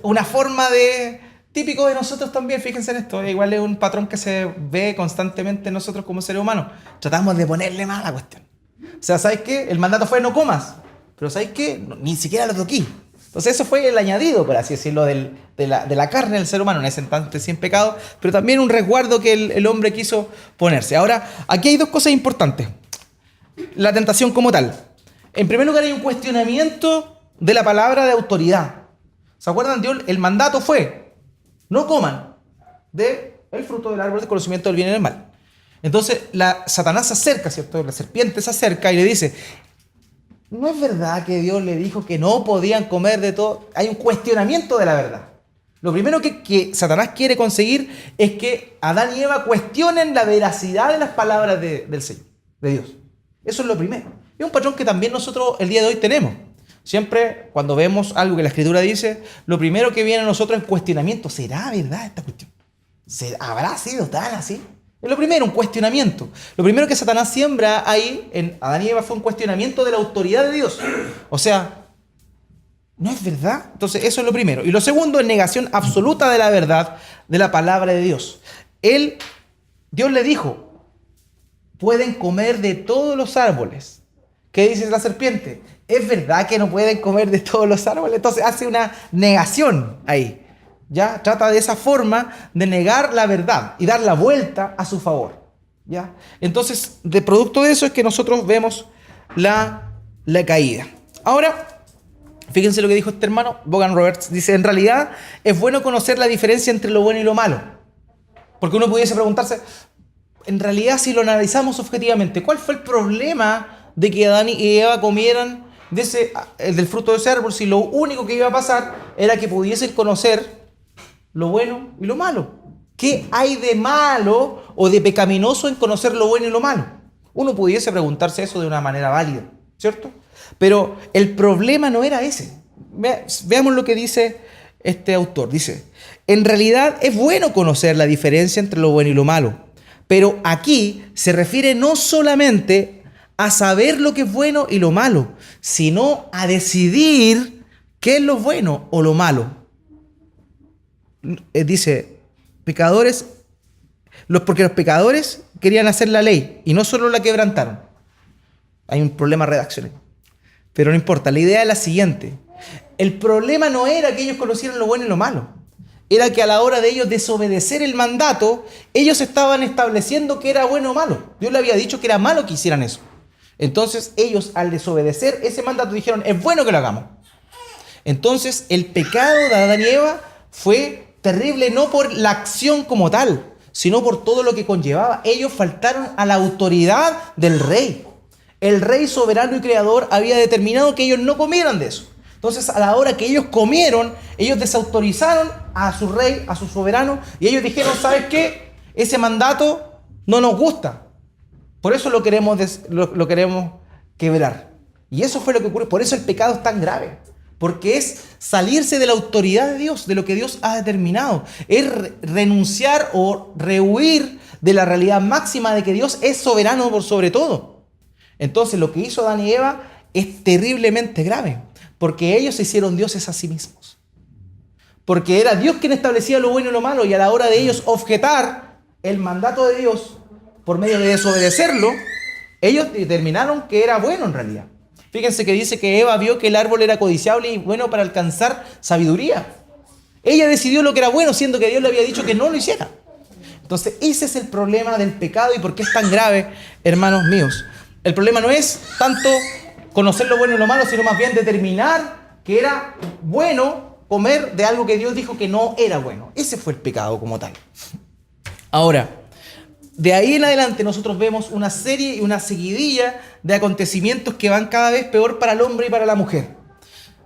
A: una forma de típico de nosotros también, fíjense en esto, igual es un patrón que se ve constantemente en nosotros como seres humanos. Tratamos de ponerle más a la cuestión. O sea, ¿sabes qué? El mandato fue no comas, pero ¿sabes qué? No, ni siquiera lo toqué. Entonces eso fue el añadido, por así decirlo, de la carne del ser humano, en ese instante sin pecado, pero también un resguardo que el hombre quiso ponerse. Ahora, aquí hay dos cosas importantes. La tentación como tal. En primer lugar hay un cuestionamiento de la palabra de autoridad. ¿Se acuerdan? Dios, el mandato fue, no coman del fruto del árbol del conocimiento del bien y del mal. Entonces Satanás se acerca, ¿cierto? La serpiente se acerca y le dice, ¿no es verdad que Dios le dijo que no podían comer de todo? Hay un cuestionamiento de la verdad. Lo primero que Satanás quiere conseguir es que Adán y Eva cuestionen la veracidad de las palabras del Señor, de Dios. Eso es lo primero. Es un patrón que también nosotros el día de hoy tenemos. Siempre cuando vemos algo que la Escritura dice, lo primero que viene a nosotros es cuestionamiento. ¿Será verdad esta cuestión? ¿Habrá sido tan así? Es lo primero, un cuestionamiento. Lo primero que Satanás siembra ahí en Adán y Eva fue un cuestionamiento de la autoridad de Dios. O sea, ¿no es verdad? Entonces eso es lo primero. Y lo segundo es negación absoluta de la verdad de la palabra de Dios. Dios le dijo, pueden comer de todos los árboles. ¿Qué dice la serpiente? ¿Es verdad que no pueden comer de todos los árboles? Entonces hace una negación ahí. ¿Ya? Trata de esa forma de negar la verdad y dar la vuelta a su favor. ¿Ya? Entonces, de producto de eso es que nosotros vemos la caída. Ahora, fíjense lo que dijo este hermano, Vaughan Roberts. Dice, en realidad es bueno conocer la diferencia entre lo bueno y lo malo. Porque uno pudiese preguntarse, en realidad si lo analizamos objetivamente, ¿cuál fue el problema de que Adán y Eva comieran del fruto de ese árbol si lo único que iba a pasar era que pudiesen conocer lo bueno y lo malo? ¿Qué hay de malo o de pecaminoso en conocer lo bueno y lo malo? Uno pudiese preguntarse eso de una manera válida, ¿cierto? Pero el problema no era ese. Veamos lo que dice este autor. Dice, en realidad es bueno conocer la diferencia entre lo bueno y lo malo, pero aquí se refiere no solamente a saber lo que es bueno y lo malo, sino a decidir qué es lo bueno o lo malo. Dice, pecadores, porque los pecadores querían hacer la ley y no solo la quebrantaron. Hay un problema redaccional, pero no importa. La idea es la siguiente: el problema no era que ellos conocieran lo bueno y lo malo, era que a la hora de ellos desobedecer el mandato, ellos estaban estableciendo que era bueno o malo. Dios le había dicho que era malo que hicieran eso. Entonces ellos, al desobedecer ese mandato, dijeron, es bueno que lo hagamos. Entonces el pecado de Adán y Eva fue terrible no por la acción como tal, sino por todo lo que conllevaba. Ellos faltaron a la autoridad del rey. El rey soberano y creador había determinado que ellos no comieran de eso. Entonces, a la hora que ellos comieron, ellos desautorizaron a su rey, a su soberano, y ellos dijeron, ¿sabes qué? Ese mandato no nos gusta. Por eso lo queremos quebrar. Y eso fue lo que ocurrió. Por eso el pecado es tan grave. Porque es salirse de la autoridad de Dios, de lo que Dios ha determinado. Es renunciar o rehuir de la realidad máxima de que Dios es soberano por sobre todo. Entonces lo que hizo Adán y Eva es terriblemente grave. Porque ellos se hicieron dioses a sí mismos. Porque era Dios quien establecía lo bueno y lo malo. Y a la hora de ellos objetar el mandato de Dios por medio de desobedecerlo, ellos determinaron que era bueno en realidad. Fíjense que dice que Eva vio que el árbol era codiciable y bueno para alcanzar sabiduría. Ella decidió lo que era bueno, siendo que Dios le había dicho que no lo hiciera. Entonces, ese es el problema del pecado y por qué es tan grave, hermanos míos. El problema no es tanto conocer lo bueno y lo malo, sino más bien determinar que era bueno comer de algo que Dios dijo que no era bueno. Ese fue el pecado como tal. Ahora, de ahí en adelante nosotros vemos una serie y una seguidilla de acontecimientos que van cada vez peor para el hombre y para la mujer.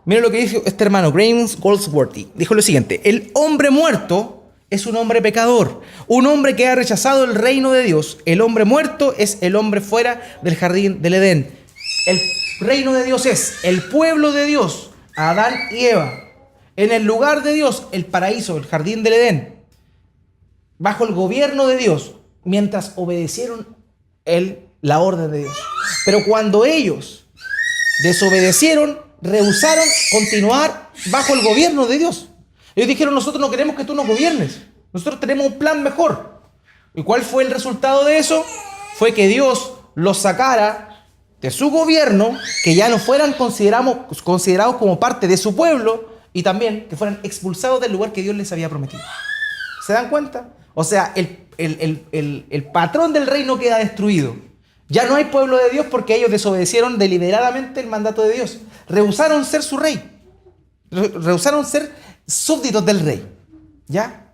A: Miren lo que dijo este hermano, James Goldsworthy. Dijo lo siguiente: el hombre muerto es un hombre pecador, un hombre que ha rechazado el reino de Dios. El hombre muerto es el hombre fuera del jardín del Edén. El reino de Dios es el pueblo de Dios, Adán y Eva. En el lugar de Dios, el paraíso, el jardín del Edén. Bajo el gobierno de Dios, mientras obedecieron la orden de Dios. Pero cuando ellos desobedecieron, rehusaron continuar bajo el gobierno de Dios. Ellos dijeron: nosotros no queremos que tú nos gobiernes, nosotros tenemos un plan mejor. ¿Y cuál fue el resultado de eso? Fue que Dios los sacara de su gobierno, que ya no fueran considerados como parte de su pueblo, y también que fueran expulsados del lugar que Dios les había prometido. ¿Se dan cuenta? O sea, el patrón del reino queda destruido. Ya no hay pueblo de Dios porque ellos desobedecieron deliberadamente el mandato de Dios. Rehusaron ser su rey. Rehusaron ser súbditos del rey. ¿Ya?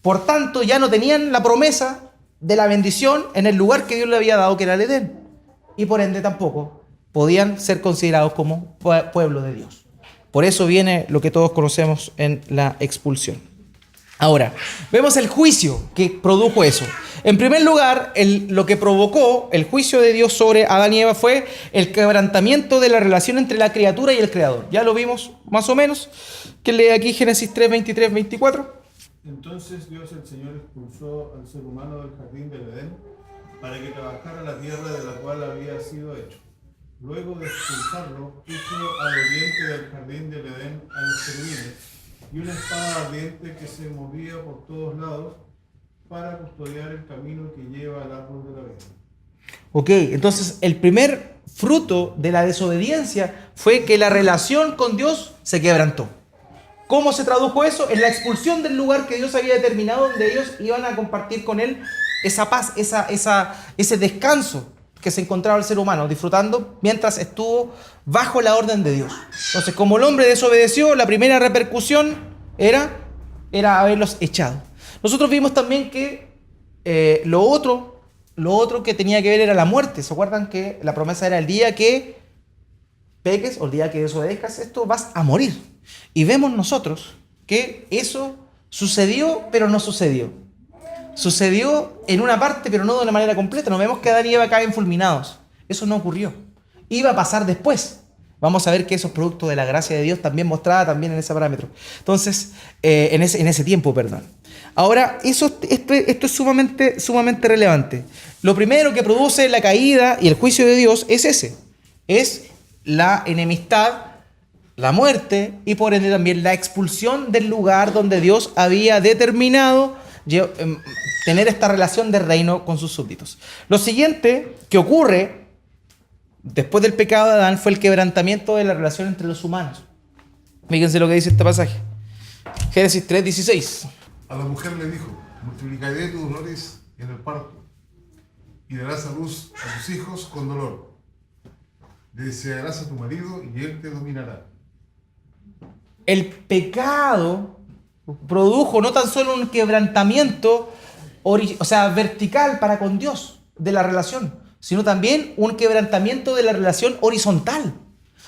A: Por tanto, ya no tenían la promesa de la bendición en el lugar que Dios le había dado, que era el Edén. Y por ende tampoco podían ser considerados como pueblo de Dios. Por eso viene lo que todos conocemos en la expulsión. Ahora, vemos el juicio que produjo eso. En primer lugar, lo que provocó el juicio de Dios sobre Adán y Eva fue el quebrantamiento de la relación entre la criatura y el Creador. Ya lo vimos más o menos. ¿Qué lee aquí Génesis 3, 23, 24?
B: Entonces Dios el Señor expulsó al ser humano del jardín del Edén para que trabajara la tierra de la cual había sido hecho. Luego de expulsarlo, puso al oriente del jardín del Edén a los querubines y una espada ardiente que se movía por todos lados para custodiar el camino que lleva al árbol de la vida.
A: Ok, entonces el primer fruto de la desobediencia fue que la relación con Dios se quebrantó. ¿Cómo se tradujo eso? En la expulsión del lugar que Dios había determinado, donde ellos iban a compartir con Él esa paz, ese descanso que se encontraba el ser humano disfrutando mientras estuvo bajo la orden de Dios. Entonces, como el hombre desobedeció, la primera repercusión era haberlos echado. Nosotros vimos también que lo otro que tenía que ver era la muerte. ¿Se acuerdan que la promesa era el día que peques o el día que desobedezcas esto vas a morir? Y vemos nosotros que eso sucedió, pero no sucedió. Sucedió en una parte, pero no de una manera completa. No vemos que Adán y Eva caen fulminados. Eso no ocurrió. Iba a pasar después. Vamos a ver que eso es producto de la gracia de Dios, también mostrada también en ese parámetro. Entonces, en ese tiempo, perdón. Ahora, esto es sumamente relevante. Lo primero que produce la caída y el juicio de Dios es ese. Es la enemistad, la muerte y por ende también la expulsión del lugar donde Dios había determinado tener esta relación de reino con sus súbditos. Lo siguiente que ocurre después del pecado de Adán fue el quebrantamiento de la relación entre los humanos. Fíjense lo que dice este pasaje. Génesis 3:16.
D: A la mujer le dijo: multiplicaré tus dolores en el parto y darás a luz a tus hijos con dolor. Desearás a tu marido y él te dominará.
A: El pecado produjo no tan solo un quebrantamiento vertical para con Dios de la relación, sino también un quebrantamiento de la relación horizontal.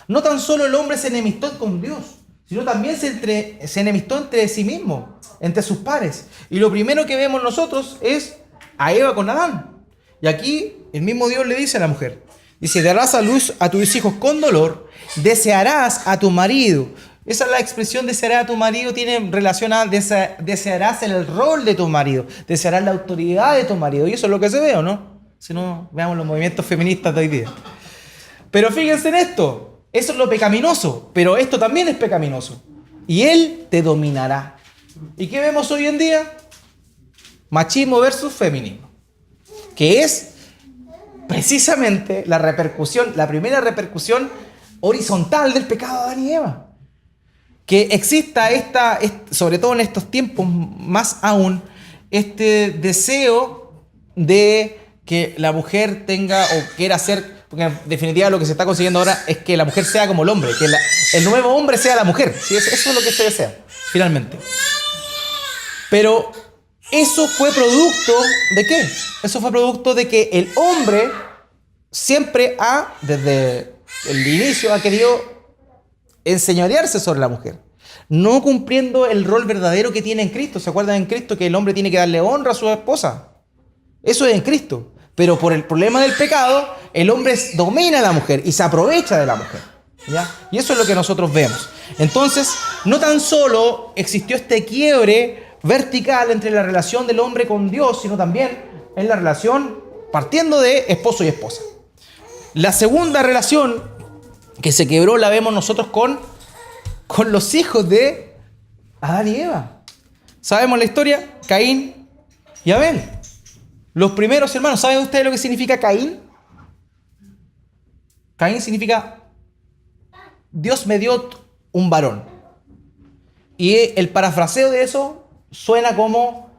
A: No tan solo el hombre se enemistó con Dios, sino también se enemistó entre sí mismo, entre sus pares. Y lo primero que vemos nosotros es a Eva con Adán. Y aquí el mismo Dios le dice a la mujer, dice: darás a luz a tus hijos con dolor, desearás a tu marido. Esa es la expresión desearás a tu marido, tiene relación a desearás el rol de tu marido, desearás la autoridad de tu marido. Y eso es lo que se ve, ¿o no? Si no, veamos los movimientos feministas de hoy día. Pero fíjense en esto, eso es lo pecaminoso, pero esto también es pecaminoso. Y él te dominará. ¿Y qué vemos hoy en día? Machismo versus feminismo, que es precisamente la primera repercusión horizontal del pecado de Adán y Eva. que exista sobre todo en estos tiempos, más aún, este deseo de que la mujer tenga o quiera ser, porque en definitiva lo que se está consiguiendo ahora es que la mujer sea como el hombre, que el nuevo hombre sea la mujer. ¿Sí? Eso es lo que se desea, finalmente. Pero eso fue producto ¿de qué? Eso fue producto de que el hombre siempre desde el inicio, ha querido enseñorearse sobre la mujer, no cumpliendo el rol verdadero que tiene en Cristo. ¿Se acuerdan en Cristo que el hombre tiene que darle honra a su esposa? Eso es en Cristo. Pero por el problema del pecado, el hombre domina a la mujer y se aprovecha de la mujer, ¿ya? Y eso es lo que nosotros vemos. Entonces, no tan solo existió este quiebre vertical entre la relación del hombre con Dios, sino también en la relación partiendo de esposo y esposa. La segunda relación que se quebró la vemos nosotros con los hijos de Adán y Eva. ¿Sabemos la historia? Caín y Abel. Los primeros hermanos. ¿Saben ustedes lo que significa Caín? Caín significa Dios me dio un varón. Y el parafraseo de eso suena como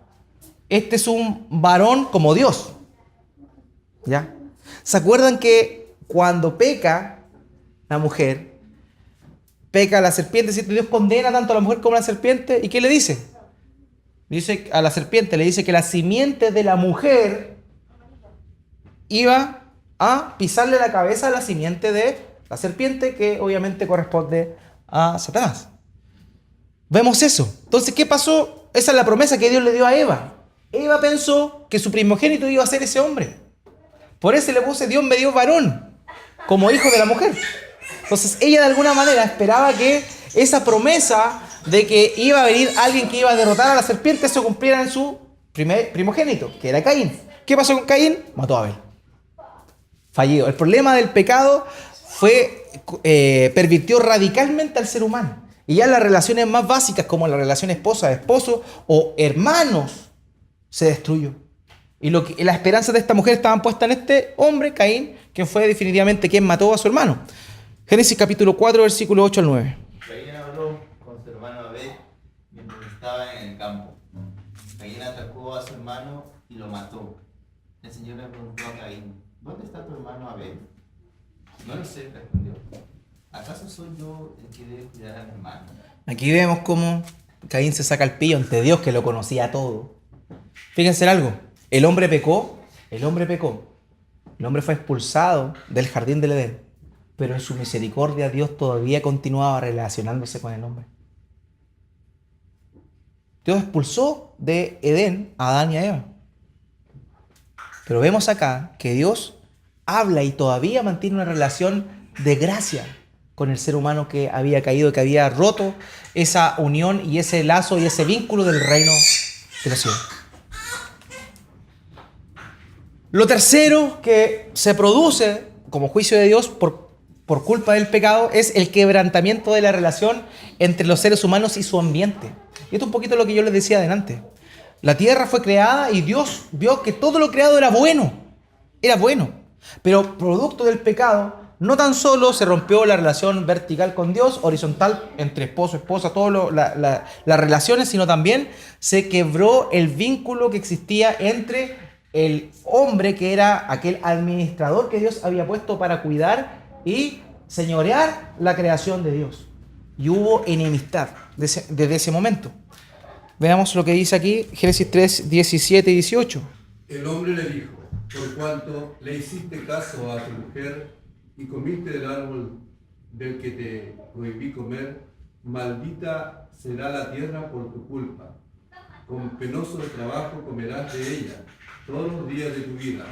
A: este es un varón como Dios. ¿Ya? ¿Se acuerdan que cuando peca la mujer, peca la serpiente, ¿cierto? Dios condena tanto a la mujer como a la serpiente? ¿Y qué le dice? Dice a la serpiente, le dice que la simiente de la mujer iba a pisarle la cabeza a la simiente de la serpiente, que obviamente corresponde a Satanás. Vemos eso. Entonces, ¿qué pasó? Esa es la promesa que Dios le dio a Eva. Eva pensó que su primogénito iba a ser ese hombre. Por eso le puse, Dios me dio varón, como hijo de la mujer. Entonces ella de alguna manera esperaba que esa promesa de que iba a venir alguien que iba a derrotar a la serpiente se cumpliera en su primogénito, que era Caín. ¿Qué pasó con Caín? Mató a Abel. Fallido. El problema del pecado pervirtió radicalmente al ser humano. Y ya las relaciones más básicas, como la relación esposa-esposo o hermanos, se destruyó. Y las esperanzas de esta mujer estaban puestas en este hombre, Caín, quien fue definitivamente quien mató a su hermano. Génesis capítulo 4, versículo 8 al 9.
H: Caín habló con su hermano Abel mientras estaba en el campo. Caín atacó a su hermano y lo mató. El Señor le preguntó a Caín, ¿dónde está tu hermano Abel? No lo sé, respondió. ¿Acaso soy yo el que debe cuidar a mi hermano?
A: Aquí vemos cómo Caín se saca el pillo ante Dios, que lo conocía todo. Fíjense en algo. El hombre pecó. El hombre fue expulsado del jardín del Edén. Pero en su misericordia Dios todavía continuaba relacionándose con el hombre. Dios expulsó de Edén a Adán y a Eva. Pero vemos acá que Dios habla y todavía mantiene una relación de gracia con el ser humano que había caído, que había roto esa unión y ese lazo y ese vínculo del reino de los cielos. Lo tercero que se produce como juicio de Dios por culpa del pecado es el quebrantamiento de la relación entre los seres humanos y su ambiente. Y esto es un poquito lo que yo les decía adelante. La tierra fue creada y Dios vio que todo lo creado era bueno. Era bueno. Pero producto del pecado, no tan solo se rompió la relación vertical con Dios, horizontal entre esposo, esposa, todas las relaciones, sino también se quebró el vínculo que existía entre el hombre, que era aquel administrador que Dios había puesto para cuidar y señorear la creación de Dios. Y hubo enemistad desde ese momento. Veamos lo que dice aquí, Génesis 3, 17 y 18.
G: El hombre le dijo, por cuanto le hiciste caso a tu mujer y comiste del árbol del que te prohibí comer, maldita será la tierra por tu culpa. Con penoso trabajo comerás de ella todos los días de tu vida.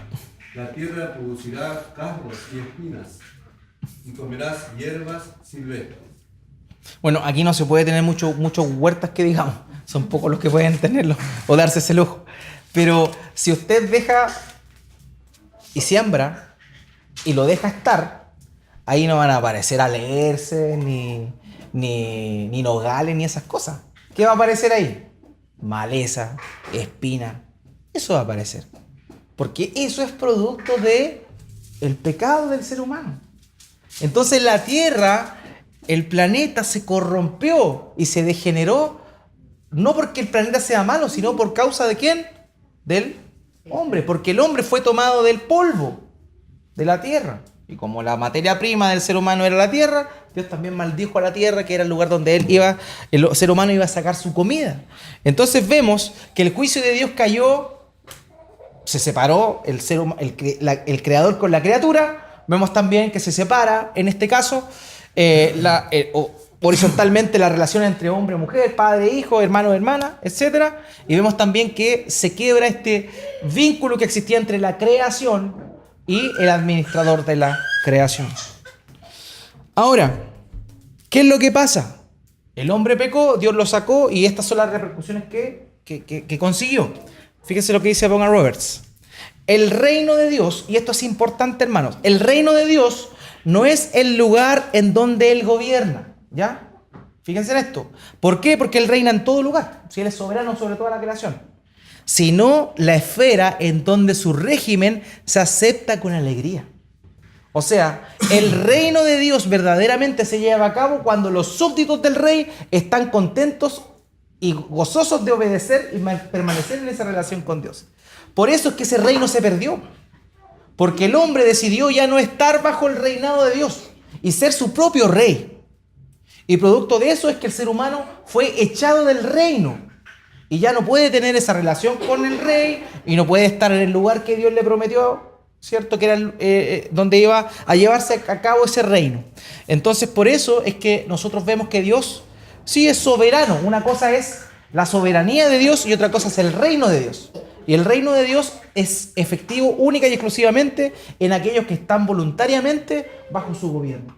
G: La tierra producirá cardos y espinas, y comerás hierbas silvestres.
A: Bueno, aquí no se puede tener muchos huertas que digamos. Son pocos los que pueden tenerlo o darse ese lujo. Pero si usted deja y siembra y lo deja estar, ahí no van a aparecer a leerse ni nogales ni esas cosas. ¿Qué va a aparecer ahí? Maleza, espina. Eso va a aparecer. Porque eso es producto del pecado del ser humano. Entonces la tierra el planeta se corrompió y se degeneró, no porque el planeta sea malo, sino por causa de ¿quién? Del hombre, porque el hombre fue tomado del polvo de la tierra. Y como la materia prima del ser humano era la tierra, Dios también maldijo a la tierra, que era el lugar donde el ser humano iba a sacar su comida. Entonces vemos que el juicio de Dios cayó, se separó el creador con la criatura. Vemos también que se separa, en este caso, horizontalmente la relación entre hombre y mujer, padre, hijo, hermano, hermana, etc. Y vemos también que se quiebra este vínculo que existía entre la creación y el administrador de la creación. Ahora, ¿qué es lo que pasa? El hombre pecó, Dios lo sacó y estas son las repercusiones que consiguió. Fíjense lo que dice Vaughan Roberts. El reino de Dios, y esto es importante, hermanos, el reino de Dios no es el lugar en donde Él gobierna, ¿ya? Fíjense en esto. ¿Por qué? Porque Él reina en todo lugar, si Él es soberano sobre toda la creación. Sino la esfera en donde su régimen se acepta con alegría. O sea, el reino de Dios verdaderamente se lleva a cabo cuando los súbditos del rey están contentos y gozosos de obedecer y permanecer en esa relación con Dios. Por eso es que ese reino se perdió. Porque el hombre decidió ya no estar bajo el reinado de Dios y ser su propio rey. Y producto de eso es que el ser humano fue echado del reino. Y ya no puede tener esa relación con el rey y no puede estar en el lugar que Dios le prometió, ¿cierto? Que era donde iba a llevarse a cabo ese reino. Entonces, por eso es que nosotros vemos que Dios sí es soberano. Una cosa es la soberanía de Dios y otra cosa es el reino de Dios. Y el reino de Dios es efectivo única y exclusivamente en aquellos que están voluntariamente bajo su gobierno.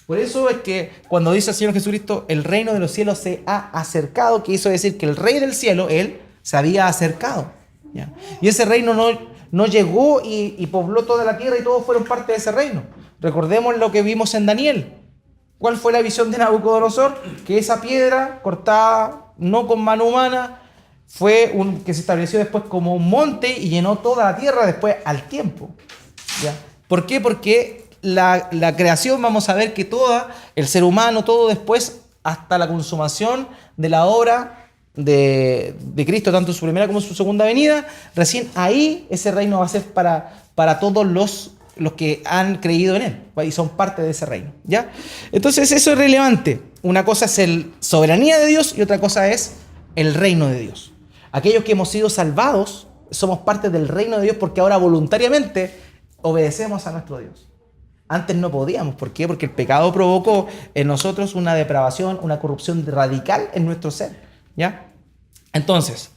A: Por eso es que cuando dice el Señor Jesucristo, el reino de los cielos se ha acercado, quiso decir que el rey del cielo, Él, se había acercado. ¿Ya? Y ese reino no llegó y pobló toda la tierra y todos fueron parte de ese reino. Recordemos lo que vimos en Daniel. ¿Cuál fue la visión de Nabucodonosor? Que esa piedra cortada no con mano humana fue que se estableció después como un monte y llenó toda la tierra después al tiempo. ¿Ya? ¿Por qué? Porque la creación, vamos a ver que el ser humano, todo después, hasta la consumación de la obra de Cristo, tanto en su primera como en su segunda venida, recién ahí ese reino va a ser para todos los que han creído en Él y son parte de ese reino. ¿Ya? Entonces eso es relevante. Una cosa es la soberanía de Dios y otra cosa es el reino de Dios. Aquellos que hemos sido salvados somos parte del reino de Dios porque ahora voluntariamente obedecemos a nuestro Dios. Antes no podíamos. ¿Por qué? Porque el pecado provocó en nosotros una depravación, una corrupción radical en nuestro ser. ¿Ya? Entonces,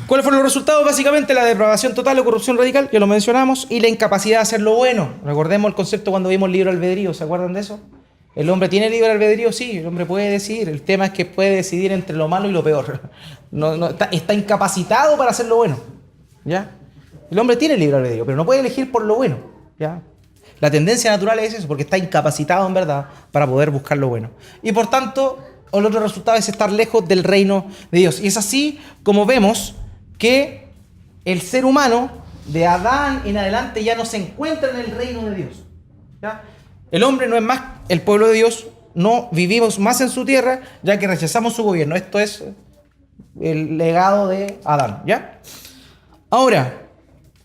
A: ¿cuáles fueron los resultados? Básicamente la depravación total o corrupción radical, ya lo mencionamos, y la incapacidad de hacer lo bueno. Recordemos el concepto cuando vimos el libre albedrío, ¿se acuerdan de eso? ¿El hombre tiene libre albedrío? Sí, el hombre puede decidir. El tema es que puede decidir entre lo malo y lo peor. Está incapacitado para hacer lo bueno. ¿Ya? El hombre tiene libre albedrío, pero no puede elegir por lo bueno. ¿Ya? La tendencia natural es eso, porque está incapacitado en verdad para poder buscar lo bueno. Y por tanto, el otro resultado es estar lejos del reino de Dios. Y es así como vemos que el ser humano, de Adán en adelante, ya no se encuentra en el reino de Dios. ¿Ya? El hombre no es más el pueblo de Dios, no vivimos más en su tierra, ya que rechazamos su gobierno. Esto es el legado de Adán, ¿ya? Ahora,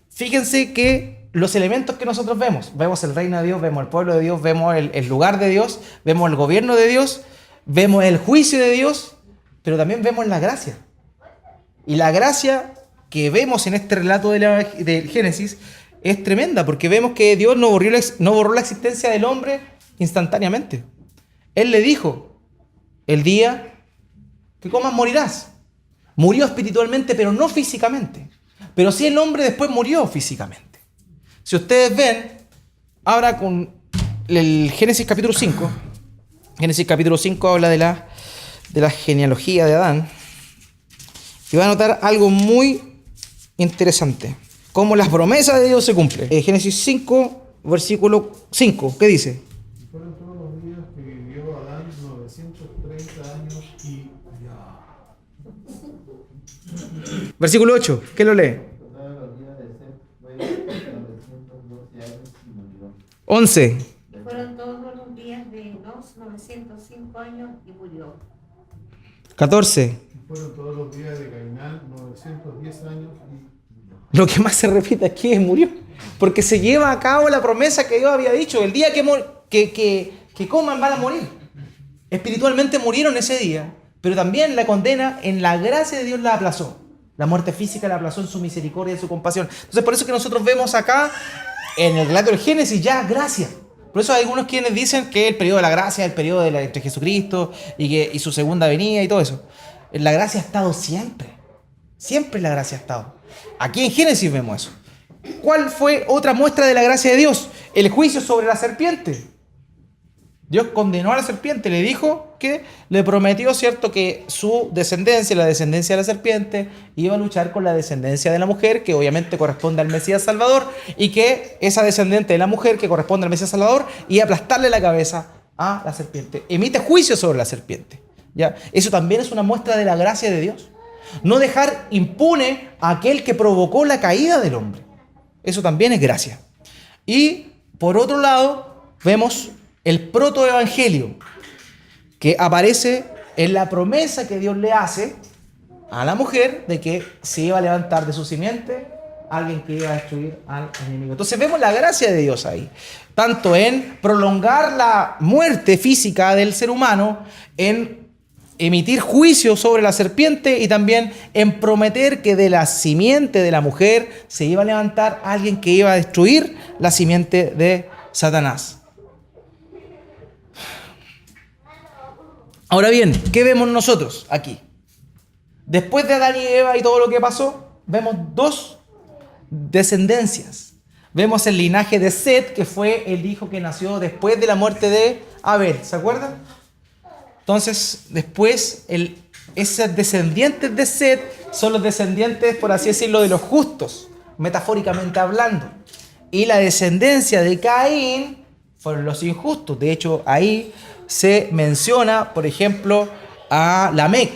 A: fíjense que los elementos que nosotros vemos el reino de Dios, vemos el pueblo de Dios, vemos el lugar de Dios, vemos el gobierno de Dios, vemos el juicio de Dios, pero también vemos la gracia. Y la gracia que vemos en este relato del Génesis es tremenda, porque vemos que Dios no borró la existencia del hombre instantáneamente. Él le dijo, el día que comas morirás. Murió espiritualmente, pero no físicamente. Pero sí el hombre después murió físicamente. Si ustedes ven, ahora con el Génesis capítulo 5, Génesis capítulo 5 habla de la genealogía de Adán, y van a notar algo muy interesante, cómo las promesas de Dios se cumplen. Génesis 5, versículo 5, ¿qué dice?
B: Y fueron todos los días que vivió Adán 930 años y ya.
A: Versículo 8, ¿qué lo lee?
H: Todos los días de Seth fue 912 años y murió.
A: 11.
C: Fueron todos los días de Enos 905 años y murió.
A: 14.
B: Fueron todos los días de Cainán 910 años y
A: Lo que más se repite aquí es murió. Porque se lleva a cabo la promesa que Dios había dicho. El día que coman van a morir. Espiritualmente murieron ese día. Pero también la condena en la gracia de Dios la aplazó. La muerte física la aplazó en su misericordia y en su compasión. Entonces por eso que nosotros vemos acá en el relato del Génesis ya gracia. Por eso hay algunos quienes dicen que el periodo de la gracia es el periodo entre Jesucristo y su segunda venida y todo eso. La gracia ha estado siempre. Siempre la gracia ha estado. Aquí en Génesis vemos eso. ¿Cuál fue otra muestra de la gracia de Dios? El juicio sobre la serpiente. Dios condenó a la serpiente, le dijo que le prometió, ¿cierto?, que su descendencia, la descendencia de la serpiente, iba a luchar con la descendencia de la mujer, que obviamente corresponde al Mesías Salvador, y que esa descendiente de la mujer, que corresponde al Mesías Salvador, iba a aplastarle la cabeza a la serpiente. Emite juicio sobre la serpiente. ¿Ya? Eso también es una muestra de la gracia de Dios. No dejar impune a aquel que provocó la caída del hombre. Eso también es gracia. Y por otro lado, vemos el protoevangelio, que aparece en la promesa que Dios le hace a la mujer de que se iba a levantar de su simiente alguien que iba a destruir al enemigo. Entonces vemos la gracia de Dios ahí, tanto en prolongar la muerte física del ser humano, en emitir juicio sobre la serpiente y también en prometer que de la simiente de la mujer se iba a levantar alguien que iba a destruir la simiente de Satanás. Ahora bien, ¿qué vemos nosotros aquí? Después de Adán y Eva y todo lo que pasó, vemos dos descendencias. Vemos el linaje de Set, que fue el hijo que nació después de la muerte de Abel. ¿Se acuerdan? Entonces, después, esos descendientes de Set son los descendientes, por así decirlo, de los justos, metafóricamente hablando. Y la descendencia de Caín fueron los injustos. De hecho, ahí se menciona, por ejemplo, a Lamec.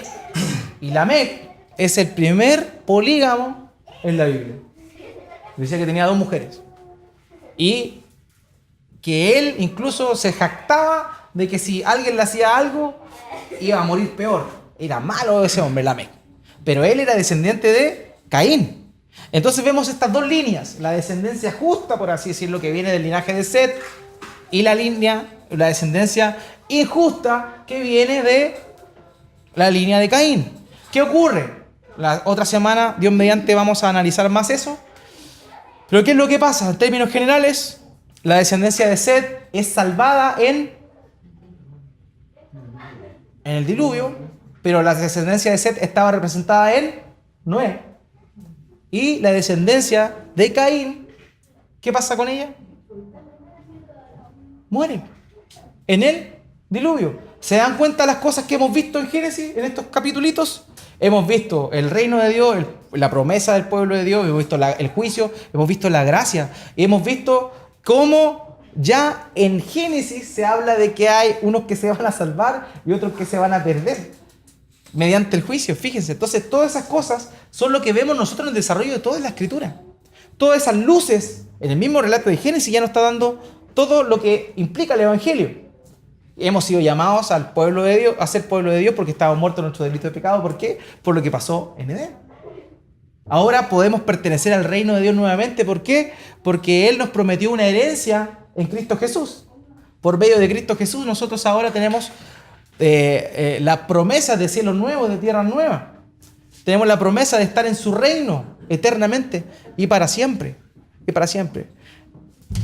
A: Y Lamec es el primer polígamo en la Biblia. Decía que tenía 2 mujeres. Y que él incluso se jactaba de que si alguien le hacía algo, iba a morir peor. Era malo ese hombre, Lamec. Pero él era descendiente de Caín. Entonces vemos estas dos líneas. La descendencia justa, por así decirlo, que viene del linaje de Set, y la descendencia injusta que viene de la línea de Caín. ¿Qué ocurre? La otra semana, Dios mediante, vamos a analizar más eso. Pero ¿qué es lo que pasa? En términos generales, la descendencia de Set es salvada en el diluvio, pero la descendencia de Set estaba representada en Noé. Y la descendencia de Caín, ¿qué pasa con ella? Muere en el diluvio. ¿Se dan cuenta las cosas que hemos visto en Génesis, en estos capitulitos? Hemos visto el reino de Dios, la promesa del pueblo de Dios, hemos visto el juicio, hemos visto la gracia, y hemos visto cómo ya en Génesis se habla de que hay unos que se van a salvar y otros que se van a perder mediante el juicio. Fíjense, entonces todas esas cosas son lo que vemos nosotros en el desarrollo de toda la Escritura. Todas esas luces en el mismo relato de Génesis ya nos está dando todo lo que implica el Evangelio. Hemos sido llamados al pueblo de Dios, a ser pueblo de Dios porque estábamos muertos en nuestro delito de pecado. ¿Por qué? Por lo que pasó en Edén. Ahora podemos pertenecer al reino de Dios nuevamente. ¿Por qué? Porque Él nos prometió una herencia en Cristo Jesús. Por medio de Cristo Jesús nosotros ahora tenemos la promesa de cielo nuevo, de tierra nueva. Tenemos la promesa de estar en su reino eternamente y para siempre. Y para siempre.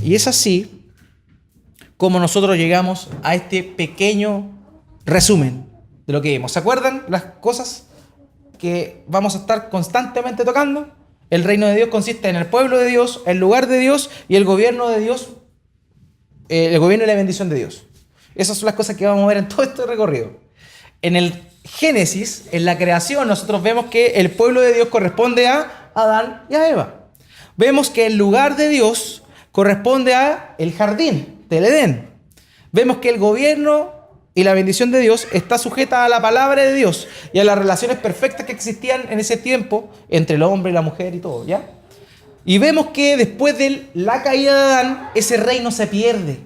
A: Y es así como nosotros llegamos a este pequeño resumen de lo que vimos. ¿Se acuerdan las cosas que vamos a estar constantemente tocando? El reino de Dios consiste en el pueblo de Dios, el lugar de Dios y el gobierno de Dios, el gobierno y la bendición de Dios. Esas son las cosas que vamos a ver en todo este recorrido. En el Génesis, en la creación, nosotros vemos que el pueblo de Dios corresponde a Adán y a Eva. Vemos que el lugar de Dios corresponde a el jardín del Edén. Vemos que el gobierno y la bendición de Dios está sujeta a la palabra de Dios y a las relaciones perfectas que existían en ese tiempo entre el hombre y la mujer y todo, ¿ya? Y vemos que después de la caída de Adán, ese reino se pierde.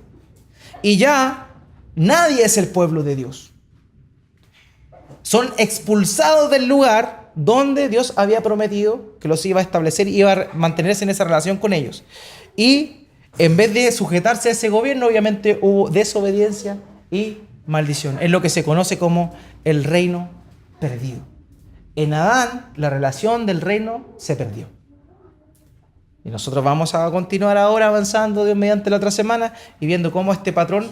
A: Y ya Nadie es el pueblo de Dios. Son expulsados del lugar donde Dios había prometido que los iba a establecer y iba a mantenerse en esa relación con ellos. Y en vez de sujetarse a ese gobierno, obviamente hubo desobediencia y maldición. Es lo que se conoce como el reino perdido. En Adán, la relación del reino se perdió. Y nosotros vamos a continuar ahora avanzando Dios mediante la otra semana y viendo cómo este patrón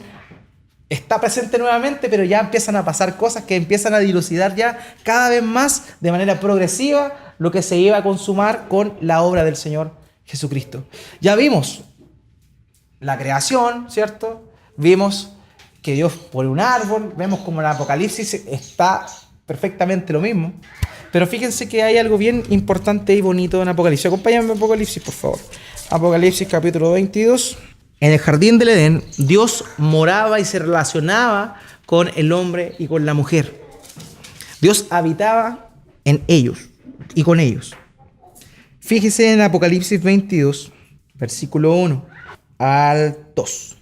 A: está presente nuevamente, pero ya empiezan a pasar cosas que empiezan a dilucidar ya cada vez más de manera progresiva lo que se iba a consumar con la obra del Señor Jesucristo. Ya vimos la creación, ¿cierto? Vimos que Dios pone un árbol, vemos como en el Apocalipsis está perfectamente lo mismo. Pero fíjense que hay algo bien importante y bonito en Apocalipsis. Acompáñame en Apocalipsis, por favor. Apocalipsis capítulo 22. En el jardín del Edén, Dios moraba y se relacionaba con el hombre y con la mujer. Dios habitaba en ellos y con ellos. Fíjese en Apocalipsis 22, versículo 1 al 2.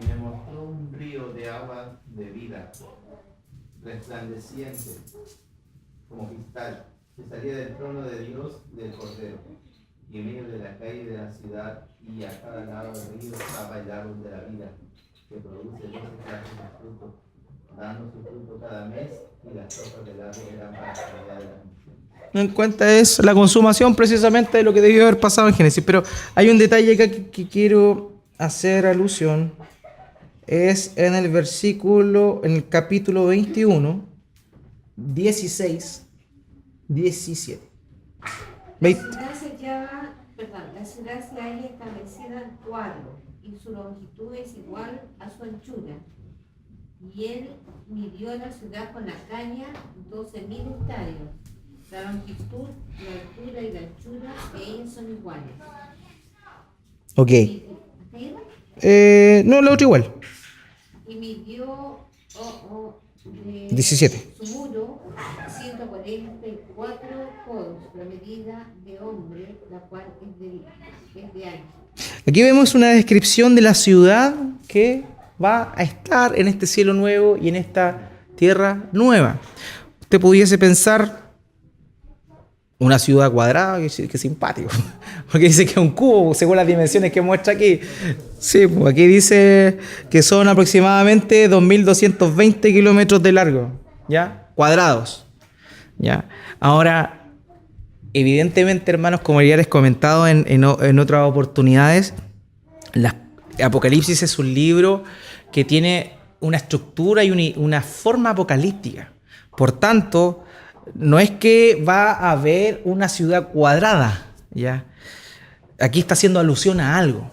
H: Y me mostró un río de agua de vida, resplandeciente como cristal, que salía del trono de Dios y del Cordero, y en medio de la calle de la ciudad, y a cada lado del río estaba el árbol de la vida, que produce 12 clases de fruto, dando su fruto cada mes, y las hojas del árbol eran para la vida de la mujer.
A: En cuenta es la consumación precisamente de lo que debió haber pasado en Génesis. Pero hay un detalle acá que quiero hacer alusión. Es en el versículo, en el capítulo 21, 16, 17.
C: La ciudad se halla establecida en cuadro, y su longitud es igual a su anchura. Y él midió la ciudad con la caña 12.000 estadios. La longitud, la altura y la anchura de ellas son iguales.
A: Ok.
C: ¿Hasta ahí va?
A: No, lo otro igual.
C: Y midió
A: 17.
C: su muro 144 codos, la medida de hombre, la cual es de ancho.
A: Aquí vemos una descripción de la ciudad que va a estar en este cielo nuevo y en esta tierra nueva. Usted pudiese pensar una ciudad cuadrada, que simpático, porque dice que es un cubo según las dimensiones que muestra aquí. Sí, pues aquí dice que son aproximadamente 2.220 kilómetros de largo, ¿ya? Cuadrados, ¿ya? Ahora, evidentemente, hermanos, como ya les he comentado en otras oportunidades, Apocalipsis es un libro que tiene una estructura y una forma apocalíptica. Por tanto, no es que va a haber una ciudad cuadrada, ¿ya? Aquí está haciendo alusión a algo.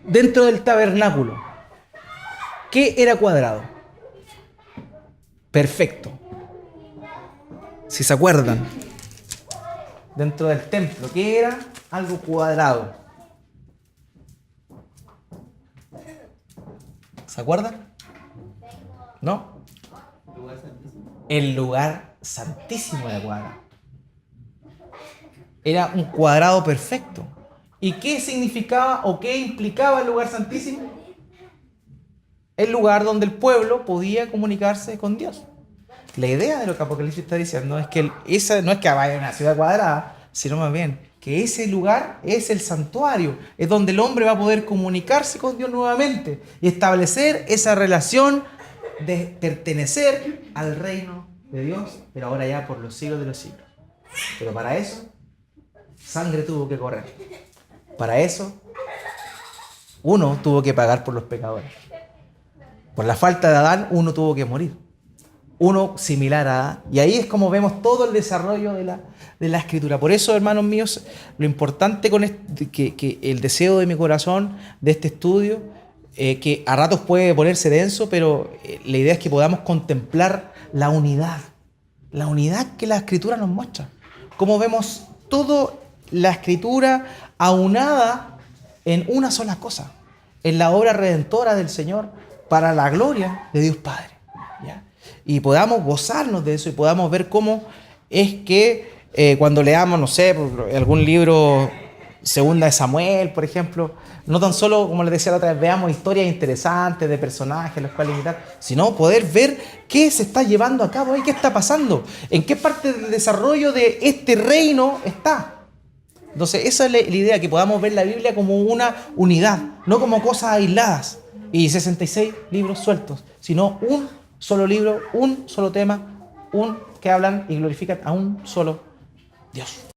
A: Dentro del tabernáculo, ¿qué era cuadrado? Perfecto. Si se acuerdan, dentro del templo, ¿qué era? Algo cuadrado. ¿Se acuerdan? ¿No?
H: ¿Lugar santísimo?
A: El lugar santísimo de cuadrado. Era un cuadrado perfecto. ¿Y qué significaba o qué implicaba el lugar santísimo? El lugar donde el pueblo podía comunicarse con Dios. La idea de lo que Apocalipsis está diciendo es que esa no es que vaya a una ciudad cuadrada, sino más bien que ese lugar es el santuario, es donde el hombre va a poder comunicarse con Dios nuevamente y establecer esa relación de pertenecer al reino de Dios, pero ahora ya por los siglos de los siglos. Pero para eso, sangre tuvo que correr. Para eso, uno tuvo que pagar por los pecadores. Por la falta de Adán, uno tuvo que morir. Uno similar a Adán. Y ahí es como vemos todo el desarrollo de la Escritura. Por eso, hermanos míos, lo importante con que el deseo de mi corazón de este estudio, que a ratos puede ponerse denso, pero la idea es que podamos contemplar la unidad que la Escritura nos muestra. Cómo vemos toda la Escritura aunada en una sola cosa, en la obra redentora del Señor para la gloria de Dios Padre, ¿ya? Y podamos gozarnos de eso y podamos ver cómo es que cuando leamos, no sé, algún libro Segunda de Samuel, por ejemplo. No tan solo, como les decía la otra vez, veamos historias interesantes de personajes, los cuales imitar, sino poder ver qué se está llevando a cabo y qué está pasando, en qué parte del desarrollo de este reino está. Entonces, esa es la idea, que podamos ver la Biblia como una unidad, no como cosas aisladas y 66 libros sueltos, sino un solo libro, un solo tema, que hablan y glorifican a un solo Dios.